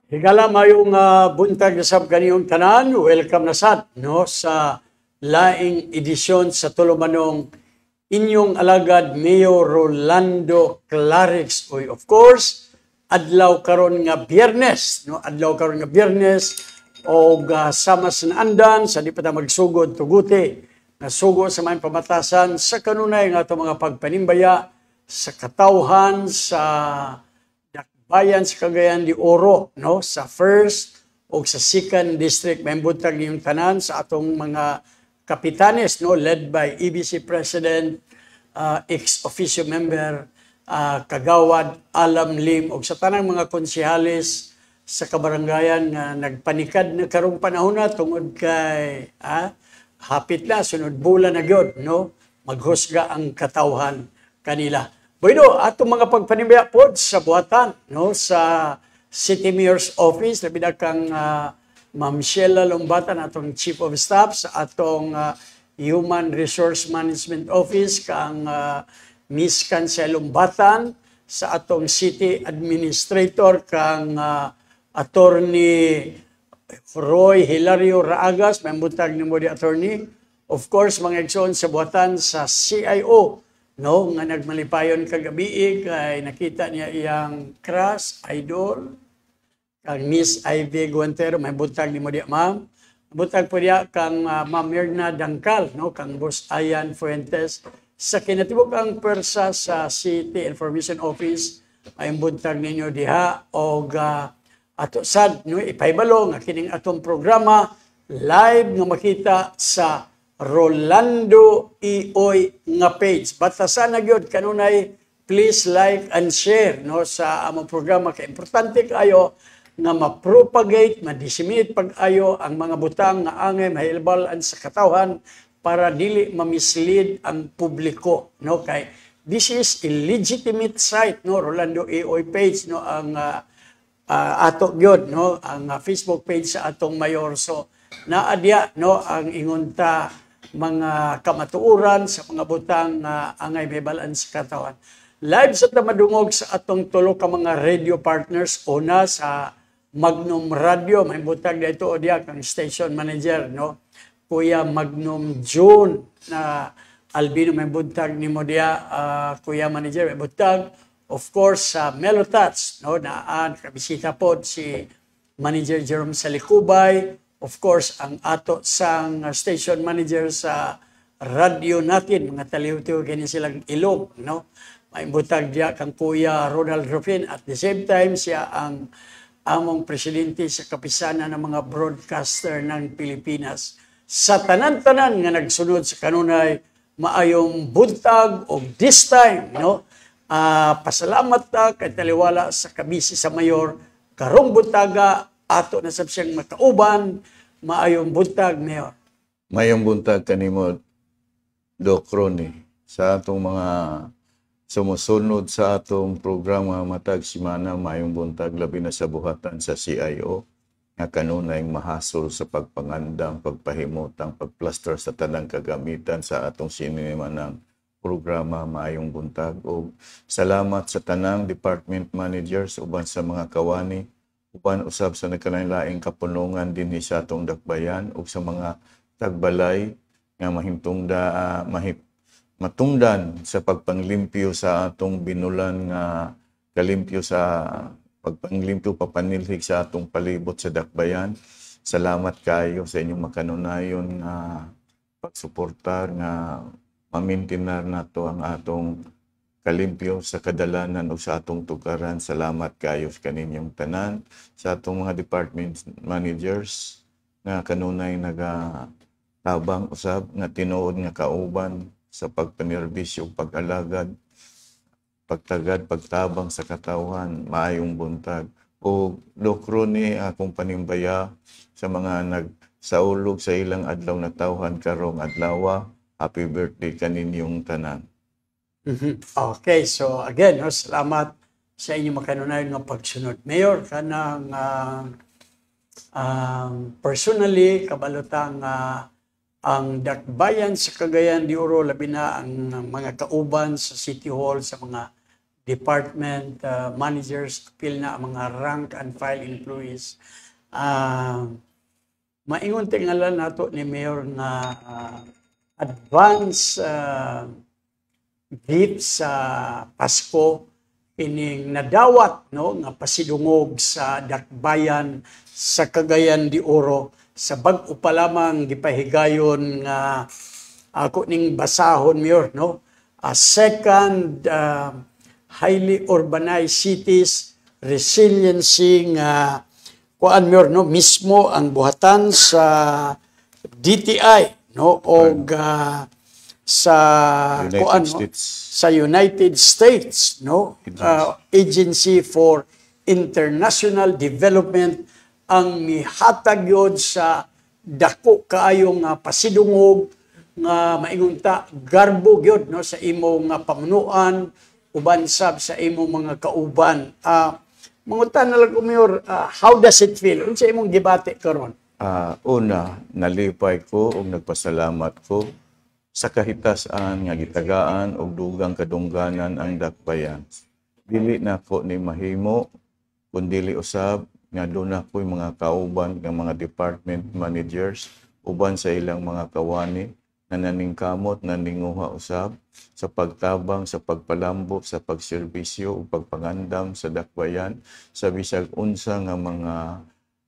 Higala mayong buntag na sab kaniyong tanan, welcome na sad no sa laing edisyon sa tulumanong inyong alagad Mayor Rolando Clarix. Oy, of course, adlaw karon nga Biyernes, no? Adlaw karon nga Biyernes og sama sa andan sa di pa ta magsugod tuguti nga sugo sa may pamatasan sa kanunay nga ato mga pagpanimbaya sa katawhan sa bayan sa Cagayan de Oro, no? Sa first o sa second district, may buntag yung tanan sa atong mga kapitanes, no? Led by EBC President, ex-officio member, Kagawad Alam Lim, o sa tanang mga konsehalis sa kabarangayan nga nagpanikad na karong panahon na tungod kay hapit na, sunod bulan na gyud, no? Maghusga ang katawhan kanila. Bueno, atong mga pagpanimaya po sa buhatan, no, sa City Mayor's Office, labi na kang Ma'am Sheila Lombatan, atong Chief of Staff, sa atong Human Resource Management Office, kang Miss Cancel Lombatan, sa atong City Administrator, kang Attorney Roy Hilario Raagas, may butag ni mo di attorney. Of course, mga igsoon sa buhatan sa CIO, no, nga nagmalipayon kagabi kay nakita niya iyang crush, idol, kang Miss Ivy Guantero, may buntag ni mo diya, ma'am. Buntag po diya kang Ma'am Mirna Dangkal, no, kang Boss Ayan Fuentes. Sa kinatibok ang pwersa sa City Information Office, may buntag ninyo diha, o ato sad, no, ipaybalo, nga kining atong programa, live nga makita sa Rolando Ioy nga page. Batasan na gyud kanunay, please like and share, no, sa among programa kay importante kayo nga ma-propagate, ma-disseminate pag-ayo ang mga butang nga angay mahilbalan sa katawhan para dili ma-mislead ang publiko, no, kay this is illegitimate site, no, Rolando Ioy page, no, ang ato gyud, no, ang Facebook page sa atong mayor. So naadya, no, ang ingunta mga kamatuuran sa mga butang nga angay may balaan sa katawan. Live sa tamadungog sa atong tulo ka mga radio partners, una sa Magnum Radio, may butang dito o diya kang station manager, no, Kuya Magnum June na Albino, may butang ni mo diya, Kuya Manager, may butang. Of course, sa Melotouch, no, naan kabisita po si Manager Jerome Salikubay. Of course, ang ato sang station manager sa radio natin, mga taliw-tiw ganyan silang ilog, no? May butag diya kang Kuya Ronald Rufin. At the same time, siya ang among presidente sa kapisanan ng mga broadcaster ng Pilipinas. Sa tanan-tanan nga nagsunod sa kanunay, maayong buntag o this time, no? Pasalamat ta kay taliwala sa kabisi sa mayor, karong buntaga, ato na sab siyang makauban. Maayong buntag, Mayor. Mayong buntag kanimo, Doc Ronnie, sa atong mga sumusunod sa atong programa matag simana, mayong buntag labi na sa buhatan sa CIO nga kanunay mahasol sa pagpangandam, pagpahimutang, pagplaster sa tanang kagamitan sa atong sinima ng programa. Mayong buntag o salamat sa tanang department managers uban sa mga kawani, uban usab sa nagkalain-laing kapunungan din sa atong dakbayan ug sa mga tagbalay nga matungdan sa pagpanglimpyo sa atong binulan nga kalimpyo sa pagpanglimpyo papanilhig sa atong palibot sa dakbayan. Salamat kayo sa inyong makanunayon nga pagsuportar nga mamintinar nato ang atong kalimpyo sa kadalanan o sa atong tugaran. Salamat kayo sa kaninyong tanan, sa atong mga department managers nga kanunay nagatabang usab nga tinuod nga kauban sa pagpanerbisyo, pag-alagad, pagtagad, pagtabang sa katawhan. Maayong buntag. O Doc Ronnie, akong panimbaya sa mga nagsaulog sa ilang adlaw na tawhan karong adlaw. Happy birthday kaninyong tanan. Okay, so again, no, salamat sa inyong makanunayon ng pagsunod. Mayor, kanang personally, kabalutang ang dakbayan sa Cagayan de Oro, labi na ang mga kauban sa City Hall, sa mga department managers, pil na mga rank and file employees. Maingon tingalan nato ni Mayor na advance gift sa Pasko ining nadawat no nga pasidungog sa dakbayan sa Cagayan de Oro sa bag-o pa lamang gipahigayon nga ako ning basahon Mayor no, a second highly urbanized cities resiliency nga kuan Mayor no, mismo ang buhatan sa DTI no og sa kuan no, sa United States no Agency for International Development ang mihatag yun sa dako kaayong pasidungog nga maingon ta garbo gyud no sa imong pamunuan uban sab sa imong mga kauban. Mangutan na lang ko, Mayor, how does it feel? Unsa imong gibati karon? Una, nalipay ko ug nagpasalamat ko sa kahitasan nga gitagaan og dugang kadungganan ang dakbayan. Dili na ko ni mahimo kun dili usab nga doon ako'y mga kauban ng mga department managers uban sa ilang mga kawani na naningkamot, naninguha usab sa pagtabang, sa pagpalambo, sa pagserbisyo ug pagpangandam sa dakbayan sa bisag unsa nga mga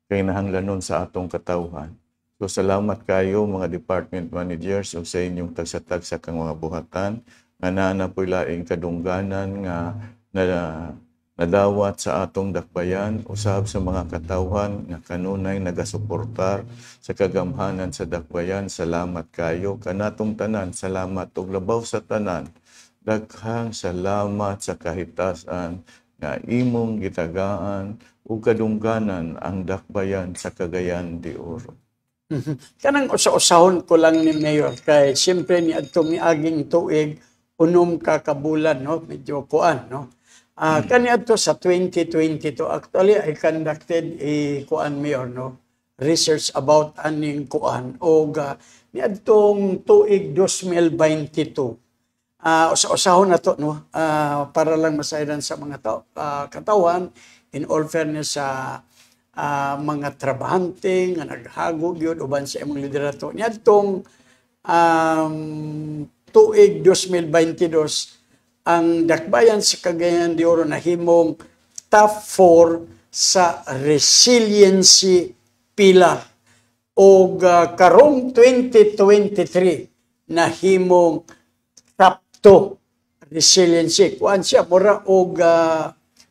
kinahanglanon sa atong katawhan. So salamat kayo mga department managers ug sa inyong tagsa-tagsa kang mga buhatan nga naa po'y laing kadungganan nga nadawat sa atong dakbayan usab sa mga katawhan nga kanunay nagasuportar sa kagamhanan sa dakbayan. Salamat kayo kanatong tanan, salamat ug labaw sa tanan. Daghang salamat sa kahitasan nga imong gitagaan ug kadungganan ang dakbayan sa Cagayan de Oro. Kanang usa-usahon ko lang ni Mayor kay siyempre ni adto miaging tuig unom ka kabulan no medyo kuan no. Kaniadto sa 2022 actually I conducted a kuan Mayor no research about aning kuan og niadtong tuig 2022 usa-usahon nato no para lang masayran sa mga katawan in all fairness sa mga trabahante nga naghagog yun uban sa imong liderato niadtong tuig 2022 ang dakbayan sa Cagayan de Oro nahimong top 4 sa resiliency pillar. O karong 2023 nahimong top 2 resiliency. Kuan siya mura og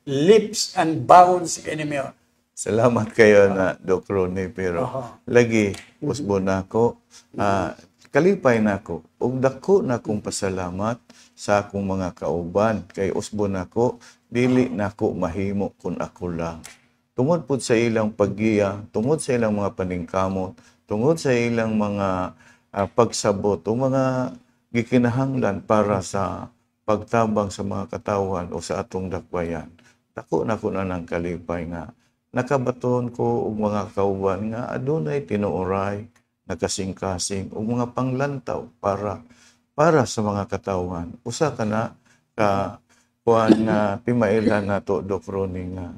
leaps and bounds kanimi. Salamat kayo na Doc Ronnie pero lagi usbo nako kalipay nako ug dako na kong pasalamat sa akong mga kauban kay usbo nako dili nako mahimo kun ako lang tungod pud sa ilang paggiya, tungod sa ilang mga paningkamot, tungod sa ilang mga pagsabot o mga gikinahanglan para sa pagtabang sa mga katawan o sa atong dakbayan. Dako nako na nang kalipay nga nakabaton ko og mga kauban nga adunay tinuoray, nakasing-kasing og mga panglantaw para sa mga katawan. Usa ka na ka kuan nga timailan nato Doc Ronnie nga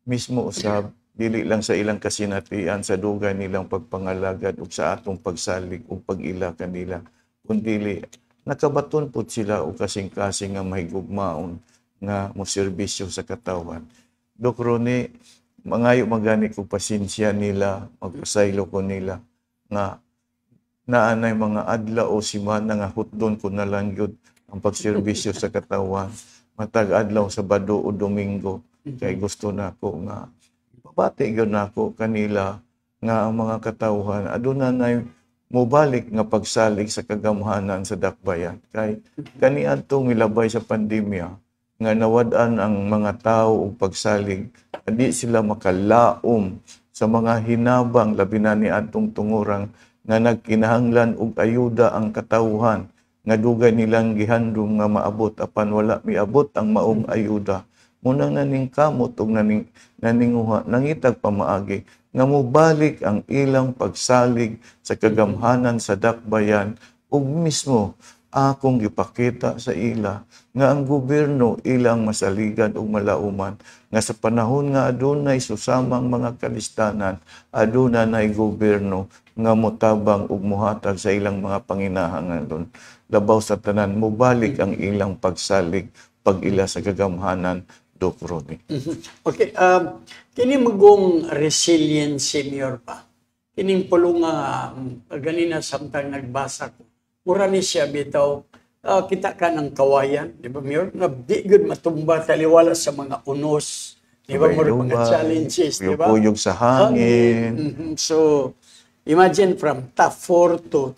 mismo usab dili lang sa ilang kasinatian sa dugay nilang pagpangalagad ug sa atong pagsalig ug pag-ila kanila kundi nakabaton pud sila og kasing-kasing nga mahigugmaon nga moserbisyo sa katawan. Doc Ronnie, mangayo magani ko pasensya nila, magpasaylo ko nila nga naanay mga adlaw o semana nga hutdon ko na lang yun ang pagserbisyo sa katawan. Matag adlaw Sabado o Domingo. Kay gusto na ako nga babati yun na ako kanila nga ang mga katawhan aduna na mobalik nga pagsalig sa kagamhanan sa dakbayan. Kay kaniadtong milabay sa pandemya nga nawad-an ang mga tao og pagsalig, di sila makalaom sa mga hinabang labi na ni atong tungurang nga nagkinahanglan og ayuda ang katawhan nga dugay nilang gihandom nga maabot apan wala miabot ang maong ayuda. Munang naningkamot og naninguha nangitag pamaagi nga mobalik ang ilang pagsalig sa kagamhanan sa dakbayan ug mismo akong gipakita sa ila nga ang gobyerno ilang masaligan ug malauman nga sa panahon nga adunay susamang mga kalistanan aduna nay gobyerno nga motabang ug mohatag sa ilang mga panginahanglan labaw sa tanan mobalik ang ilang pagsalig pag-ila sa kagamhanan Doc Ronnie. Okay, kini magong resiliency mayor pa. Kining pulong nga ganina samtang nagbasa ko. Mura ni siya bitaw kita ka ng kawayan, di ba mayor? Nga di gud matumba taliwala sa mga unos, di ba mura mga challenges, di ba? Puyog sa hangin. So imagine from top 4 to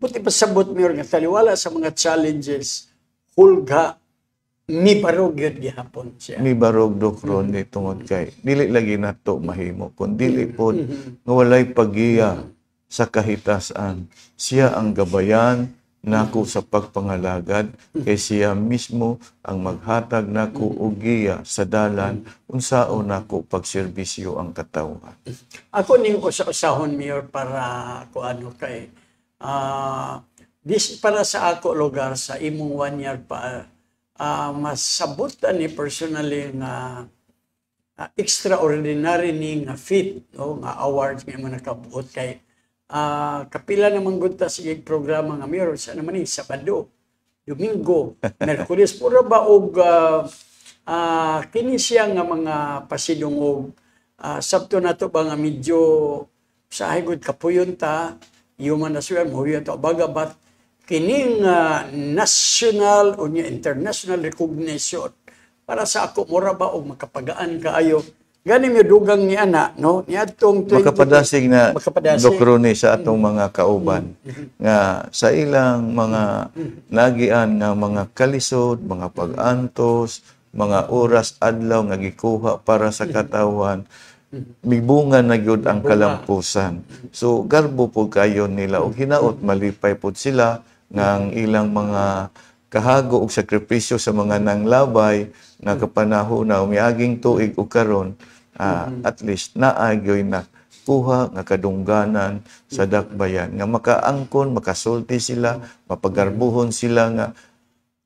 buti pasabot mayor nga taliwala sa mga challenges hulga mi barog yun gihapon siya. Mi barog Doc Ronnie tungod kay dili lagi nato mahimo kun dili pod nga walay pagiya sa kahitasan. Siya ang gabayan nako sa pagpangalagad kay siya mismo ang maghatag nako og giya sa dalan unsaon nako pagserbisyo ang katawhan. Ako ning usa-usahon mayor para ko ano kay this para sa ako lugar sa imong 1 year pa masabutan ni personally nga extraordinary ni nga feat no nga awards nga mo nakabuot kay kapila naman gud ta sige programa nga mayor sa naman ni Sabado, Domingo, Merkules pura ba og kini siya nga mga pasidungog sabto nato ba nga medyo sa gud kapuyon ta human as well mo to bagabat kining national o international recognition para sa ako mura ba og makapagaan kaayo gani mi dugang ni ana no niadtong makapadasig na Doc Ronnie sa atong mga kauban nga sa ilang mga nagian nga mga kalisod, mga pag-antos, mga oras adlaw nga gikuha para sa katawan mibunga na gyud ang kalampusan. So garbo po kayo nila og hinaot malipay pod sila ng ilang mga kahago ug sakripisyo sa mga nanglabay nga kapanahon na umiaging tuig o karon at least naagyoy na kuha nga kadungganan sa dakbayan nga makaangkon makasulti sila mapagarbuhon sila nga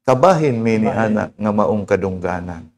kabahin mi ni ana nga maong kadungganan.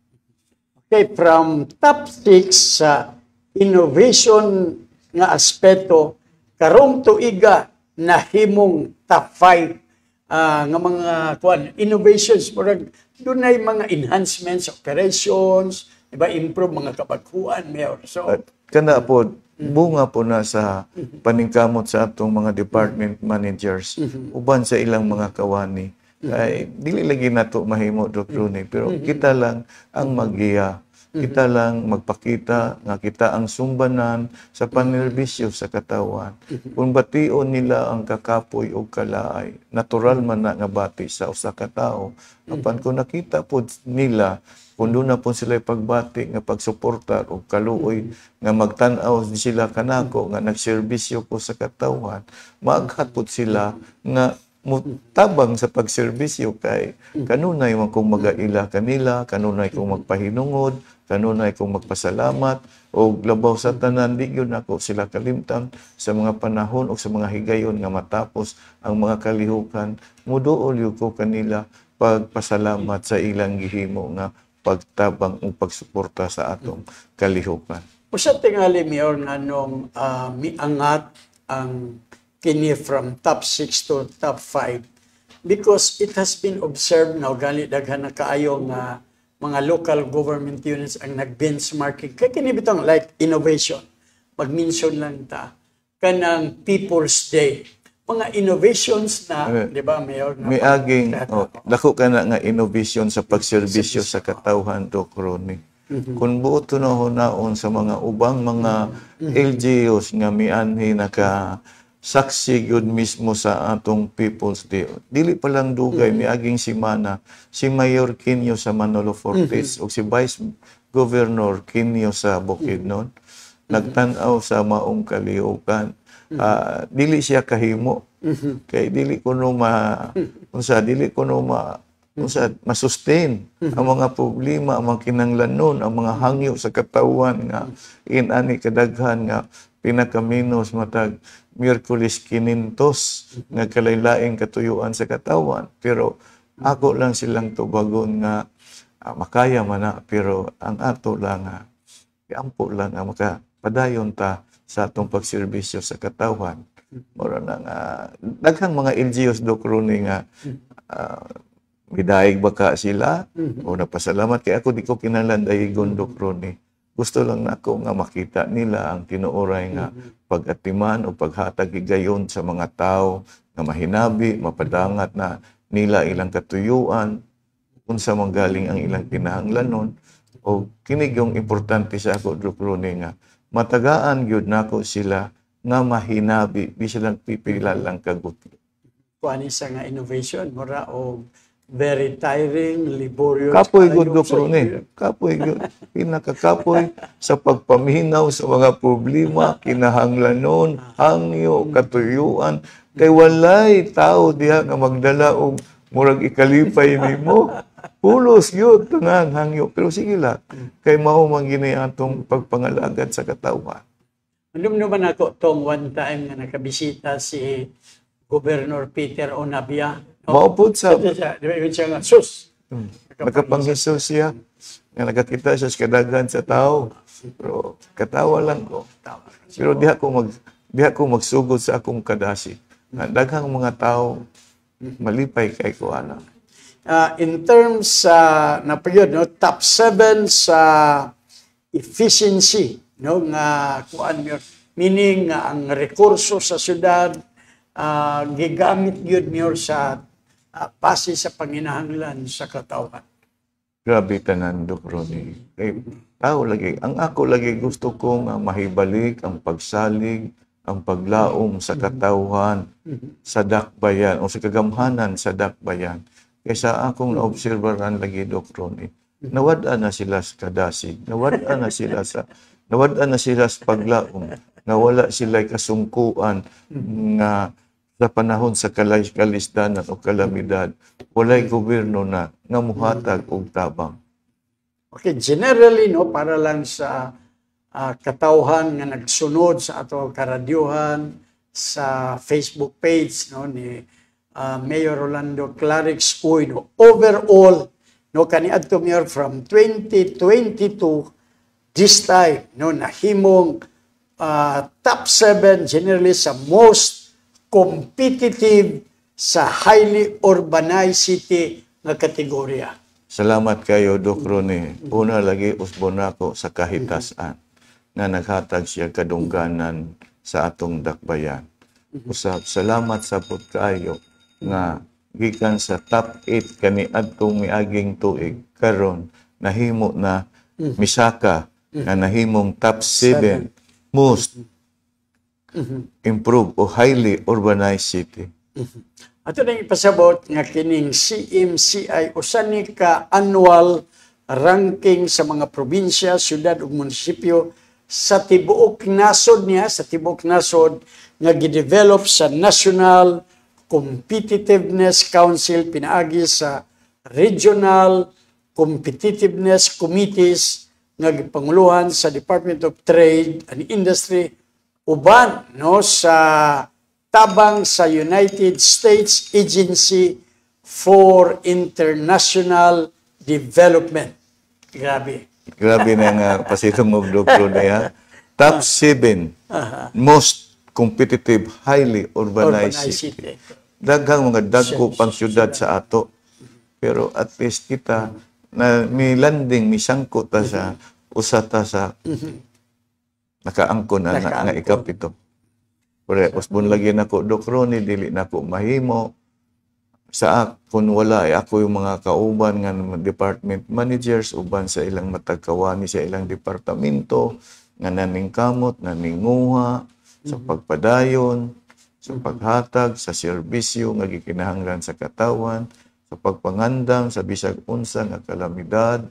Okay, from top 6 sa innovation nga aspeto karong tuiga nahimong top 5 nga mga innovations murag dunay mga enhancements operations iba improve mga kabaguan mayor so kana po bunga po na sa paningkamot sa atong mga department managers uban sa ilang mga kawani ay dili lagi nato mahimo Doc Ronnie pero kita lang ang magiya kita lang magpakita nga kita ang sumbanan sa panerbisyo sa katawan. Kung bation nila ang kakapoy o kalaay, natural man na nga bati sa usa ka tawo. Apan kung nakita po nila, kung doon na po sila pagbati nga pagsuporta o kaluoy nga magtanaw sila kanako nga nagserbisyo ko sa katawan, maaghat po sila nga mutabang sa pagserbisyo kay kanunay man kung magaila kanila, kanunay kung magpahinungod, kanunay kung magpasalamat o labaw sa tanan di gyud nako sila kalimtan sa mga panahon o sa mga higayon nga matapos ang mga kalihukan muduol yun ko kanila pagpasalamat sa ilang gihimo nga pagtabang o pagsuporta sa atong kalihukan. Usa tingali mayor nganong miangat ang kini from top 6 to top 5 because it has been observed now gali daghan na kaayo nga mga local government units ang nag-benchmarking kay kini bitong like innovation mag-mention lang ta kanang People's Day mga innovations na di ba mayor na miaging dako kana nga innovation sa pagserbisyo sa katawhan Doc Ronnie. Kung buot naon sa mga ubang mga LGUs nga mianhi naka saksi yun mismo sa atong People's Day. Dili pa lang dugay, miaging simana, si Mayor Quinio sa Manolo Fortes o si Vice Governor Quinio sa Bukidnon, nagtanaw sa maong kalihukan. Dili siya kahimo. Kay dili ko no Usa masustain ang mga problema, ang mga kinahanglanon, ang mga hangyo sa katawan nga inani kadaghan nga pinakaminos matag Miyerkules 500 nga kalaylaing katuyuan sa katawan. Pero ako lang silang tubagon nga makaya man na, pero ang ato lang iampo lang nga makapadayon ta sa atong pagserbisyo sa katawan. Mura na nga daghang mga LGUs Doc Ronnie nga midaig baka sila o napasalamat kay ako di ko kinahanglan dayigon Doc Ronnie. Gusto lang nako nga makita nila ang tinuoray nga pag-atiman o paghatag higayon sa mga tao nga mahinabi, mapadangat na nila ilang katuyuan unsa man galing ang ilang kinahanglanon o kinig yung importante sa ako Doc Ronnie nga matagaan gyud nako sila nga mahinabi di sila pipila lang kaguti. Kuani sa nga innovation mura o very tiring, laborious. Kapoy good Doc Ronnie. Kapoy good. Pinakakapoy sa pagpaminaw sa mga problema, kinahanglanon, hangyo, katuyuan. Kay walay tao diha nga magdala og murag ikalipay nimo. Pulos yun, tangang hangyo. Pero sige lang, kay mao man gini atong pagpangalagad sa katawan. Alam naman ako tong one time nga nakabisita si Governor Peter Onabia. Maupod sa siya nga, sus! Nagkapanghiso siya. Nga nakakita siya sa kadaghan sa tao. Pero katawa lang ko. Pero diha ko magsugod sa akong kadasi. Daghang mga tao malipay kay ko ana. In terms na period, no, top 7 sa efficiency, no, nga kuan yun, meaning ang rekurso sa syudad gigamit yun niyo sa pasi sa panginahanglan sa katawan. Grabe tanan Doc Ronnie. Kay tao lagi, ang ako lagi gusto kong mahibalik ang pagsalig, ang paglaom sa katawan sa dakbayan o sa kagamhanan sa dakbayan. Kaysa akong naobserbahan lagi Doc Ronnie, nawad-an na sila sa kadasig, nawad-an na sila sa paglaom, nawala sila kasungkuan nga sa panahon sa kalisdanan o kalamidad, walay gobyerno na nga muhatag og tabang. Okay, generally, no, para lang sa katawhan nga nagsunod sa ato karadyuhan, sa Facebook page no ni Mayor Rolando Clarix Uy, no, overall, no, kaniadto Mayor from 2022, this time, no, nahimong top 7 generally sa most competitive sa highly urbanized city nga kategorya. Salamat kayo, Doc Ronnie. Una lagi usbon nako sa kahitasan nga naghatag siya kadungganan sa atong dakbayan. Usab, salamat sa pud kayo nga gikan sa top 8 kaniadtong miaging tuig karon nahimo na misaka nga nahimong top 7 most improved o highly urbanized city. Ato nang ipasabot nga kining CMCI usa ni ka annual ranking sa mga probinsya, syudad ug munisipyo sa tibuok nasod niya, sa tibuok nasod nga gidevelop sa National Competitiveness Council pinaagi sa Regional Competitiveness Committees nga gipanguluhan sa Department of Trade and Industry uban no sa tabang sa United States Agency for International Development. Grabe. Grabe na nga pasitong og Doc Ronnie ha. Top 7 most competitive highly urbanized city. Daghang mga dagko pang syudad sa ato. Pero at least kita na may landing, may sangkot ta sa usata sa nakaangkon na nga ikapito. Pero usbon lagi nako Doc Ronnie, dili nako mahimo sa akon wala ako yung mga kauban nga department managers uban sa ilang matagkawani sa ilang departamento nga naningkamot, naninguha sa pagpadayon, sa paghatag, sa serbisyo nga gikinahanglan sa katawan, sa pagpangandam sa bisag unsa nga kalamidad,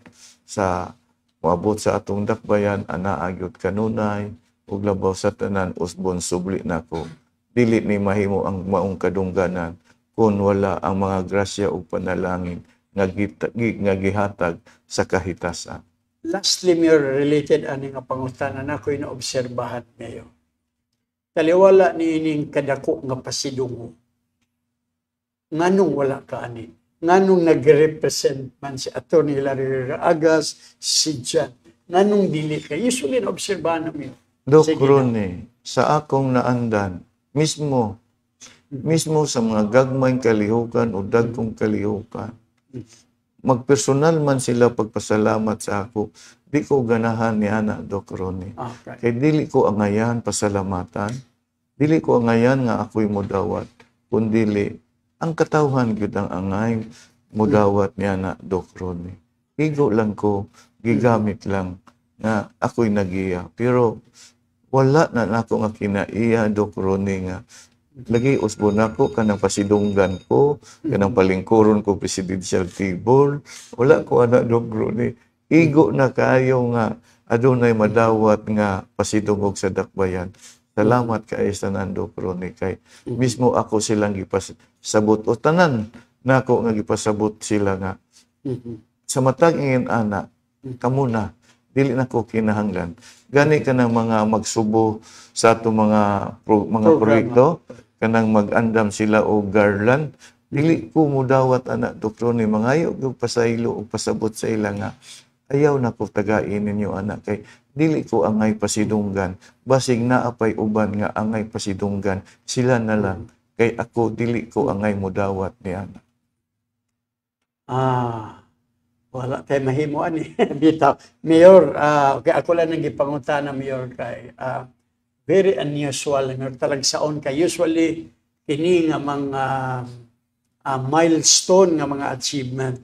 sa moabot sa atong dakbayan, anaagyot kanunay, ug labaw sa tanan usbon subli nako. Dili ni mahimo ang maong kadungganan kung wala ang mga grasya ug panalangin nga gihatag sa kahitasan. Lastly, Mayor, related ani nga pangutanan ako'y naobserbahan Mayor. Taliwala ni ining kadako nga pasidungo. Nganong wala ka ani? Nganong nag-represent man si Atty. Larry Agas, si Jan? Nganong dili ka? Usually naobserbahan namin. Dok Ronnie, sa akong naandan, mismo sa mga gagmayng kalihukan o dagkong kalihukan, magpersonal man sila pagpasalamat sa ako, di ko ganahan ni Ana, Dok Ronnie. Okay. Kay dili ko angayan pasalamatan, dili ko angayan nga ako'y modawat, kundili ang katawhan gyud ang angay modawat ni Ana, Dok Ronnie. Higo lang ko, gigamit lang nga ako'y nagiya. Pero wala na nako nga kinaiya, Dok Ronnie, nga lagi usbon ako kanang pasidunggan ko, kanang palingkuron ko presidential table. Wala ko ana, Dok Ronnie. Igo na kayo nga adunay madawat nga pasidungog sa dakbayan. Salamat kay sa Dok Ronnie, kay mismo ako silang gipasabot o tanan nako nga gipasabot sila nga sa matag ingin ana kamo na dili nako kinahanglan gani ka ng mga magsubo sa ato mga proyekto kanang mag-andam sila o garland dili ko mudawat ana, Dok Ronnie, mangayo gyud pasaylo o pasabot sa ila nga ayaw nako tagain ninyo ana, kay dili ko angay pasidunggan, basig naapay uban nga angay pasidunggan, sila na lang. Kay ako, dili ko angay mudawat ni Ana. Wala tayo mahimuan eh. Bitaw. Mayor, okay, ako lang nang ipangunta na Mayor kay very unusual. Mayor, talagsaon ka. Usually, kini nga mga milestone nga mga achievement.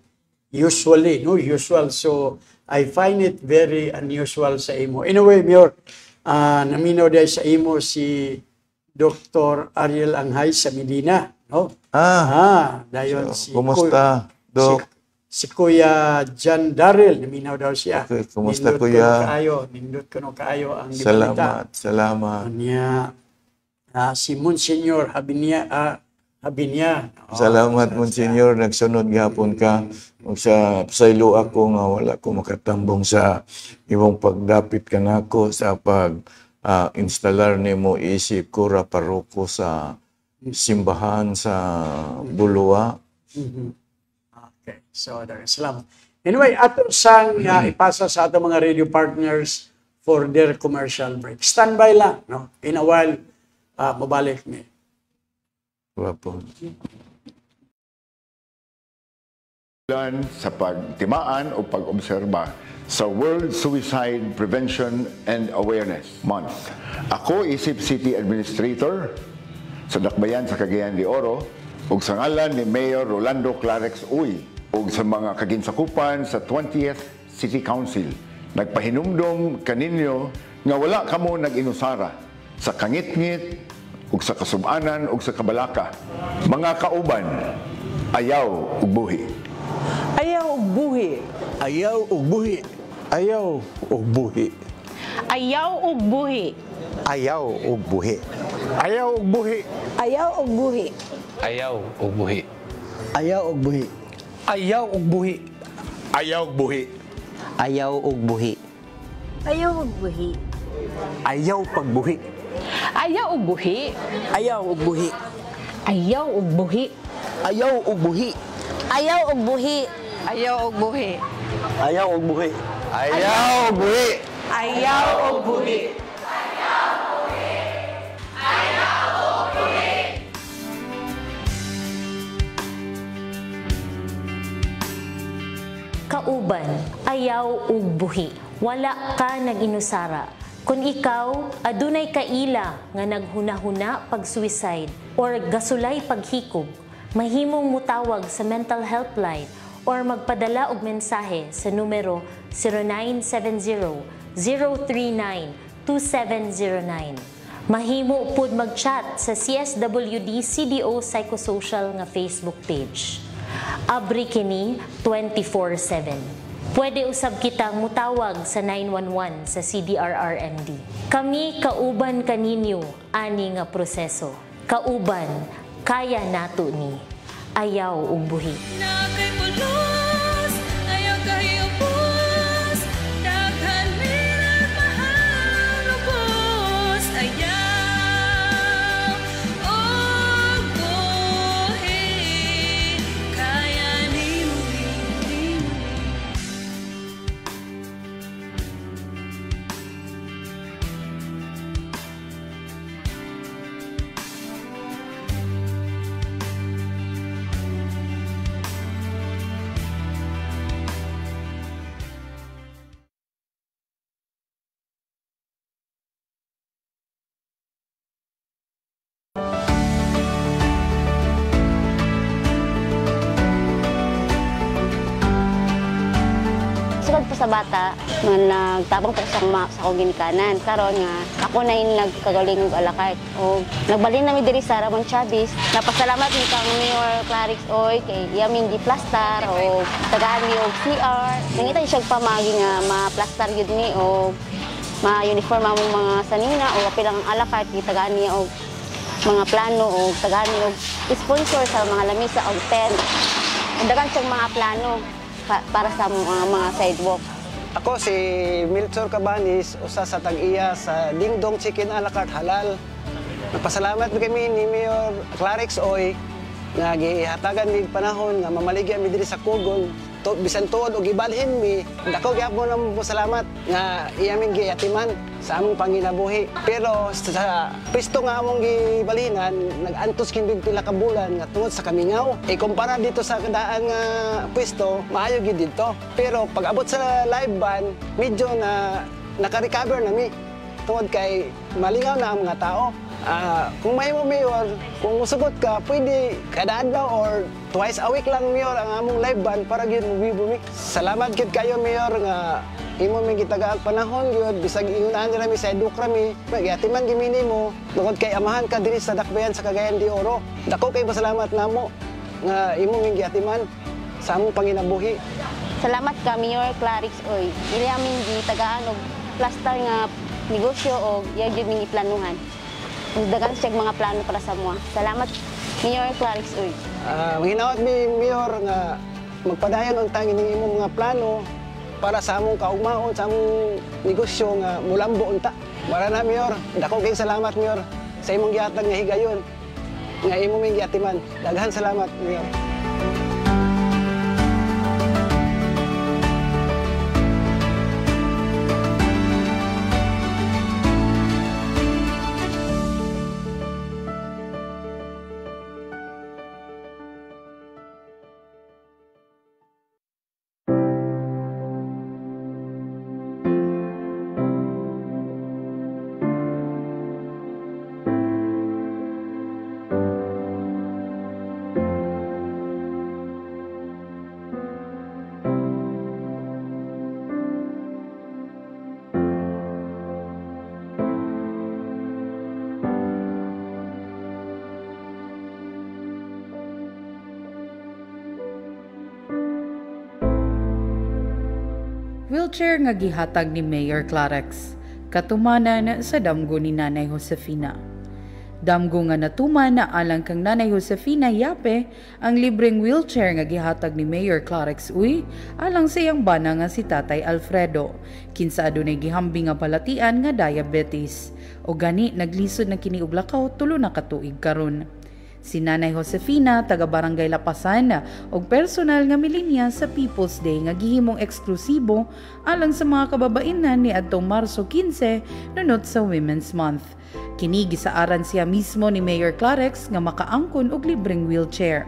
Usually, no? Usual. So, I find it very unusual sa imo. Anyway, Mayor, naminaw dahil sa imo si Dr. Ariel Anghay sa Medina. No? Dayon si kumusta, Dok? Si Kuya John Darrell, naminaw daw siya. Okay, kumusta, Kuya? Nindot ko no kaayo ang Salamat. Niya, si Monsignor Habinia. Salamat, Monsignor. Nagsunod gihapon ka. Sa saylo ako nga wala ko makatambong sa imong pagdapit ka nako sa pag-instalar nimo isip ko ra paroko sa simbahan sa Bulua. Okay, so salamat. Anyway, ato sang ipasa sa ato mga radio partners for their commercial break. Standby lang, no? In a while, mabalik mi. Wapo. Sa pagtimaan o pag-obserba sa World Suicide Prevention and Awareness Month. Ako, Isip City Administrator sa Dakbayan sa Cagayan de Oro, ug sa ngalan ni Mayor Rolando Clarex Uy, ug sa mga kaginsakupan sa 20th City Council, nagpahinumdom kaninyo nga wala kamo nag-inusara sa kangit-ngit ug sa kasubanan ug sa kabalaka. Mga kauban, ayaw ug buhi. Ayaw ug buhi. Ayaw ug buhi. Ayaw ug buhi. Ayaw ug buhi. Ayaw ug buhi. Ayaw ug buhi. Ayaw ug buhi. Ayaw ug buhi. Ayaw ug buhi. Ayaw ug buhi. Ayaw ug buhi. Ayaw ug buhi. Ayaw ug buhi. Ayaw pagbuhi. Ayaw ug buhi. Ayaw ug buhi. Ayaw ug buhi. Ayaw ug buhi. Ayaw ug buhi. Ayaw ug buhi. Ayaw ug buhi. Ayaw ug buhi. Ayaw ug buhi. Kauban, ayaw ug buhi. Wala ka nag-inusara. Kung ikaw, adunay kaila nga naghuna-huna pag-suicide or gasulay paghikog, mahimong mutawag sa mental helpline or magpadala og mensahe sa numero 0970-039-2709. Mahimo pud mag-chat sa CSWD CDO Psychosocial nga Facebook page. Abri kini 24/7. Pwede usab kitang mutawag sa 911 sa CDRRMD. Kami kauban kaninyo ani nga proseso. Kauban, kaya nato ni. Ayaw ug buhi. man po sa bata, nga nagtabang po sa akong ginikanan. Karon nga, ako na yung nagkagaling og alakart. O nagbalin namin diri sa Ramon Chavez. Napasalamat ni kang Mayor Clarix Oy, kay Yamin di Plastar, o tagaan ni og CR. Nangita siya pamagi nga ma-plastar yun ni, o ma-uniform ang mga sanina, o apilang alakart, tagaan niya og mga plano, o tagaan niya og sponsor sa mga lamisa o tent. Dagan siyang mga plano para sa mga sidewalk. Ako si Milchor Cabanis, usa sa tag-iya sa Dingdong Chicken a la carte halal. Napasalamat kami ni Mayor Clarix Oy nga gihatagan mig panahon nga mamaligya mi diri sa Kugon. Bisan tuod og ibalhin mi, dako gyapon namo salamat nga iya ming giatiman sa among panginabuhi. Pero sa pisto nga among gibalhinan, nag-antos kindig pila ka bulan nga tungod sa kamingaw. Kumpara dito sa daan nga pwesto, maayo gid dito. Pero pag abot sa live band, medyo na naka-recover na mi. Tungod kay malingaw na ang mga tao. Kung may mo, Mayor, kung musugot ka, pwede kada adlaw or twice a week lang, Mayor, ang among live band para gyud bumi. Salamat gid kayo, Mayor, nga imo may gitagaag panahon gyud bisag ingunahan nila mi sa edukra mi. Magyatiman gimini mo tungod kay amahan ka diri sa Dakbayan sa Cagayan de Oro. Dako kay pasalamat namo nga imo may giyatiman sa among panginabuhi. Salamat ka, Mayor Clarix Oy. Dili amin gitagaan og plastar nga negosyo o iya gyud ming iplanuhan. Dagan siya mga plano para sa mga. Salamat, Mayor Clarix Oy. Hinawat mi, Mayor, nga magpadayon ang tangin ng imong mga plano para sa among kaugmaon, sa among negosyo nga mulambo unta. Para na, Mayor. Dako kayong salamat, Mayor, sa imong gihatag nga higayon, nga imong may giatiman. Daghan salamat, Mayor. Wheelchair nga gihatag ni Mayor Clarix, katumanan sa damgo ni Nanay Josefina. Damgo nga natuman na alang kang Nanay Josefina Yape ang libreng wheelchair nga gihatag ni Mayor Clarix Uy alang sa iyang bana nga si Tatay Alfredo, kinsa adunay gihambing nga balatian nga diabetes. O gani naglisod na kini og lakaw tulo na katuig karon. Si Nanay Josefina, taga Barangay Lapasan, og personal nga milinya sa People's Day nga gihimong eksklusibo alang sa mga kababainan ni adtong Marso 15 nunot sa Women's Month. Kini gisaaran siya mismo ni Mayor Clarix nga makaangkon og libreng wheelchair.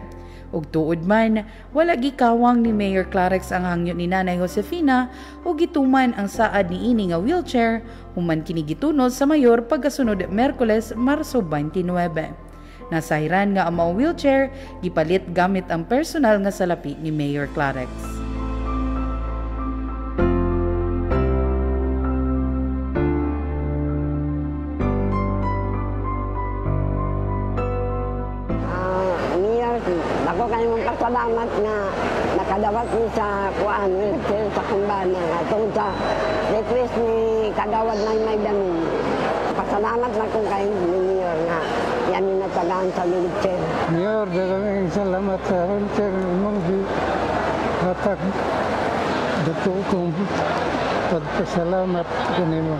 Ug tuod man, wala gikawang ni Mayor Clarix ang hangyo ni Nanay Josefina ug gituman ang saad ni ini nga wheelchair human kini gitunod sa mayor pagkasunod Miyerkules, Marso 29. Nasahiran nga ang mga wheelchair, gipalit gamit ang personal nga salapi ni Mayor Clarix. Mayor, ako kayo mong pasalamat na nakadawat ni sa kuan, wheelchair sa kumbana. Atong sa request ni kadawat na may damin. Pasalamat na kung kayo ni Mayor nga yan yung natagaan sa wheelchair. Mayor, dalaming salamat sa wheelchair mong hatag. Dato kong pagpasalamat kanimo.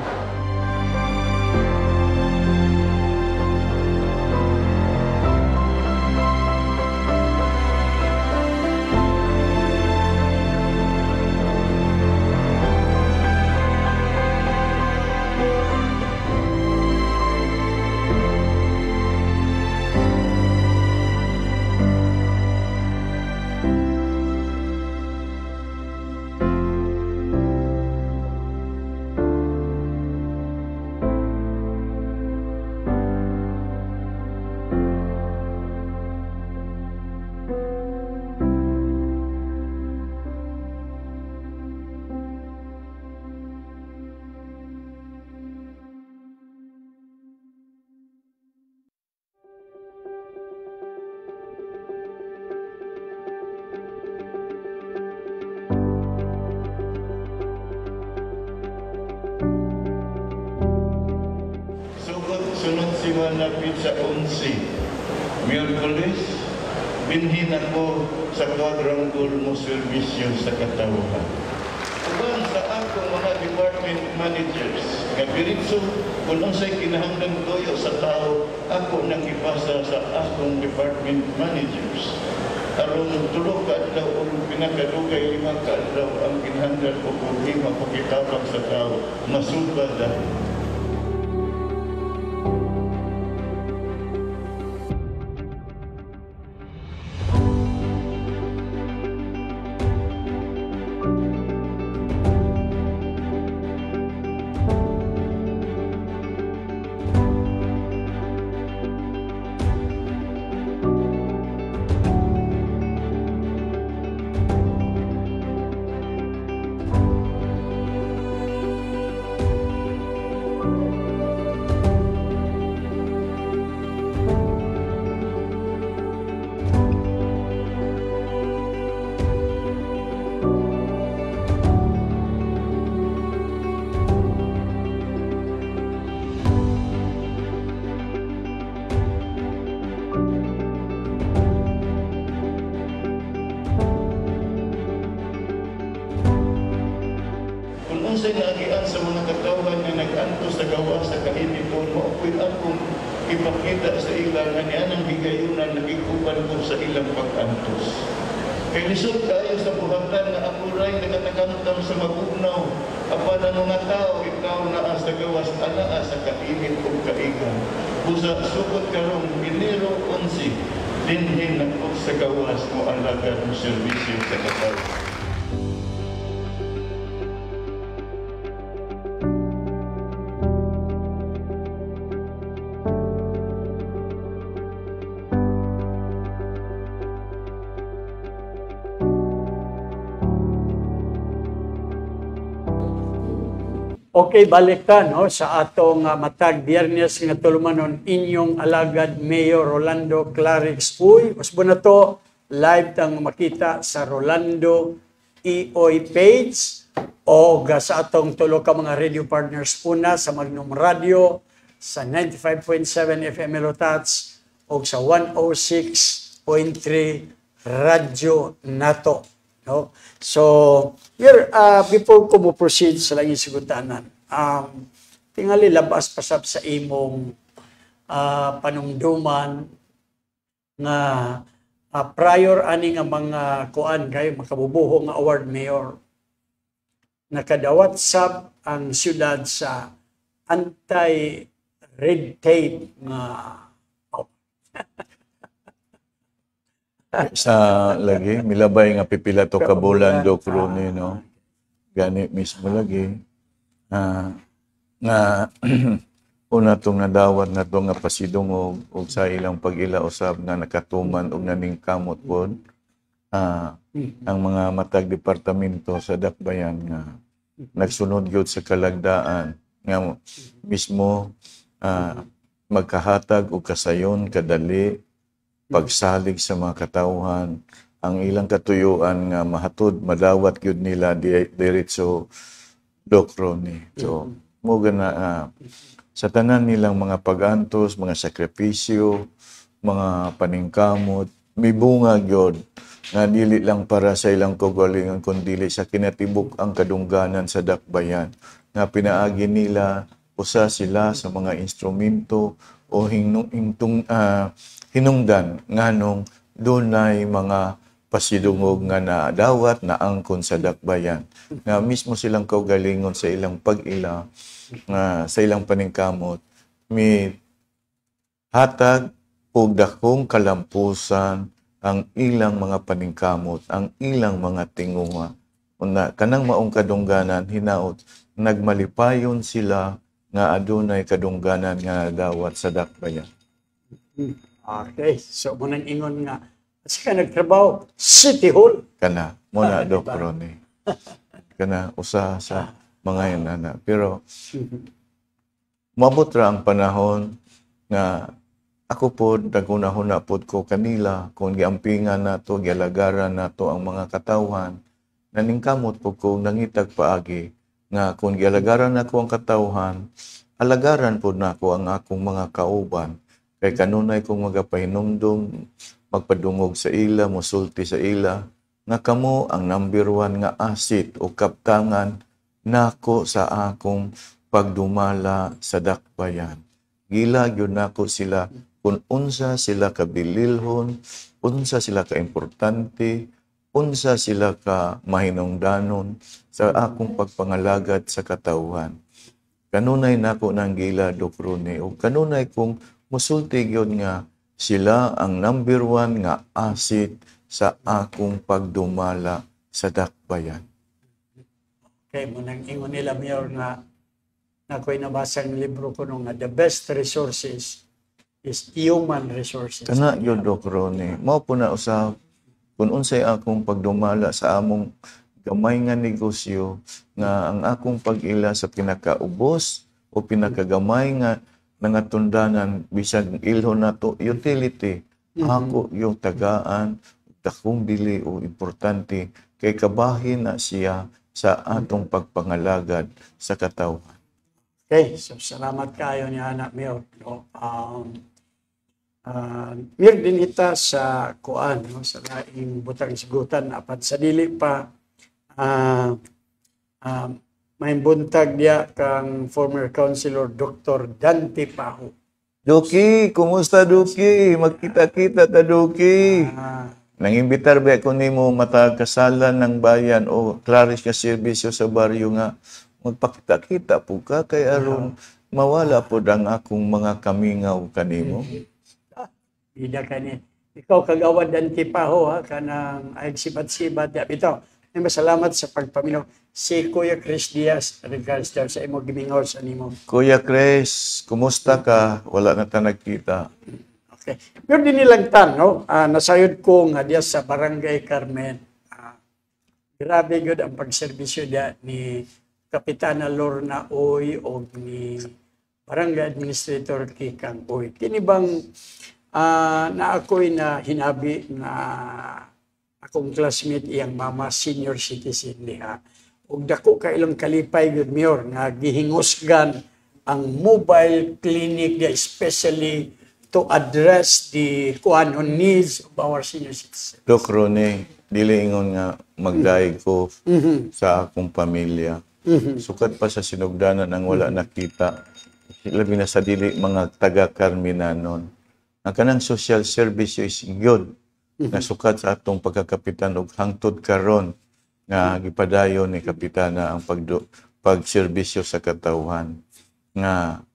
sunod simanapit sa 11. Miyerkules, binhin ako sa quadrangle mo serbisyo sa katawhan. Uban sa akong mga department managers, nga diretso kung unsay kinahanglan toyo sa tao, ako nakipasa sa akong department managers. Aron tulo ka adlaw o pinakadugay 5 ka adlaw ang kinahanglan o problema pakitabang sa tao, masubad dahil. Unsay naagian sa mga katawhan nga nag-anto sa gawa sa kainipon mo, ako'y akong ipakita sa ilang nga niyan ang higayunan nagikupan ko sa ilang pag-antos. Kay lisod kayo sa buhatan nga ako ray nagatakantam sa magunaw, apan ang mga tao ikaw naa sa gawas anaa sa kainit o kaigan. Busa sukot karong Enero 11, dinhin ako sa gawas mo alagad mo serbisyo sa katawhan. Okay, balik ta no sa atong matag Biyernes nga tulumanon inyong alagad Mayor Rolando Clarix. Uy, usbo na to live tang makita sa Rolando EOI page o sa atong tulo ka mga radio partners una sa Magnum Radio sa 95.7 FM Melotats o sa 106.3 Radyo Nato. No? So, here, before ko mo proceed sa langing sigutanan, tingali labas pasab sa imong panungduman nga prior ani nga mga kuan kay makabubuho nga award mayor, nakadawat sab ang siyudad sa anti-red tape nga sa lagi milabay nga pipila to kabulan do krone no gani mismo lagi nga una tong nadawat na to nga pasidungog og sa ilang pag-ila usab nga nakatuman og naning kamot pod ang mga matag departamento sa Dakbayan nga nagsunod gyud sa kalagdaan nga mismo magkahatag og kasayon kadali pagsalig sa mga katawhan, ang ilang katuyuan nga mahatod, madawat gyud nila diretso dokrone. So, mo gana sa tanan nilang mga pag-antos, mga sakripisyo, mga paningkamot, may bunga gyud na dili lang para sa ilang kaugalingon kundi sa kinatibuk ang kadungganan sa Dakbayan. Nga pinaagi nila usa sila sa mga instrumento o hinungdan nganong dunay mga pasidungog nga nadawat na angkon sa Dakbayan nga mismo silang kaugalingon sa ilang pag-ila sa ilang paningkamot mi hatag og dakong kalampusan ang ilang mga paningkamot, ang ilang mga tinguha. Una kanang maong kadungganan hinaot nagmalipayon sila nga adunay kadungganan nga nadawat sa Dakbayan. Okay, so munang ingon nga kasi ka nagtrabaho City Hall kana muna do krone kana usa sa mga yanana pero mabot ra ang panahon nga ako pod nagunahuna pod ko kanila kung giampingan nato gialagaran nato ang mga katawhan naningkamot po ko nangitag paagi nga kung gialagaran nako ang katawhan alagaran po nako ang akong mga kauban kay kanunay kong magapahinumdum magpadungog sa ila, mosulti sa ila, nga kamo ang number 1 nga asit o kaptangan nako sa akong pagdumala sa dakbayan. Gila gyud nako sila kung unsa sila kabililhon, unsa sila kaimportante, unsa sila ka mahinungdanon sa akong pagpangalagad sa katawhan. Kanunay nako nang gila Doc Ronnie o kanunay kong musulti gyud nga sila ang number 1 nga asit sa akong pagdumala sa dakbayan. Okay, munang ingon nila Mayor nga ako'y nabasang libro ko nung nga the best resources is human resources. Kana yun Doc Ronnie. Mao po na usab kung unsay akong pagdumala sa among gamay nga negosyo nga ang akong pag-ila sa pinakaubos o pinakagamay nga nangatundanan bisag ilho nato utility ako yung tagaan dakong bili o importante kay kabahin na siya sa atong pagpangalagad sa katawhan. Okay, so salamat kayo ni Anak Mayor. Mir din ita sa kuan no, sa laing butang sigutan apat sa dili pa may buntag dia kang former councilor Dr. Dante Paho. Doki, kumusta Doki? Magkita-kita ta Doki. Nangimbitar ba ko nimo matakasalan ng bayan o Clarice nga serbisyo sa baryo nga magpakita-kita po ka kay aron mawala po ang akong mga kamingaw kanimo. Ida kani. Ikaw kagawad Dante Paho ha kanang ay sibat-sibat ya bitaw. Masalamat sa pagpaminaw. Si Kuya Chris Diaz, regards daw sa imo gimingaw sa nimo. Kuya Chris, kumusta ka? Wala na ta nagkita. Okay. Pero din nilang tan, no? Nasayod ko nga diya sa Barangay Carmen. Grabe gud ang pagserbisyo dia ni Kapitana Lorna Oy o ni Barangay Administrator Kikang Oy. Kini bang na ako'y na hinabi na akong classmate iyang mama senior citizen diha. Ug dako ka ilang kalipay gud Mayor nga gihingusgan ang mobile clinic dia especially to address the needs of our senior citizens. Doc Ronnie, dili ingon nga magdaig ko sa akong pamilya. Sukat pa sa sinugdanan ang wala nakita. Labi na sa dili mga taga-Carminanon. Ang kanang social service is good. Na sukat sa atong pagkakapitan og hangtod karon nga gipadayon ni kapitana ang pagserbisyo sa katawhan nga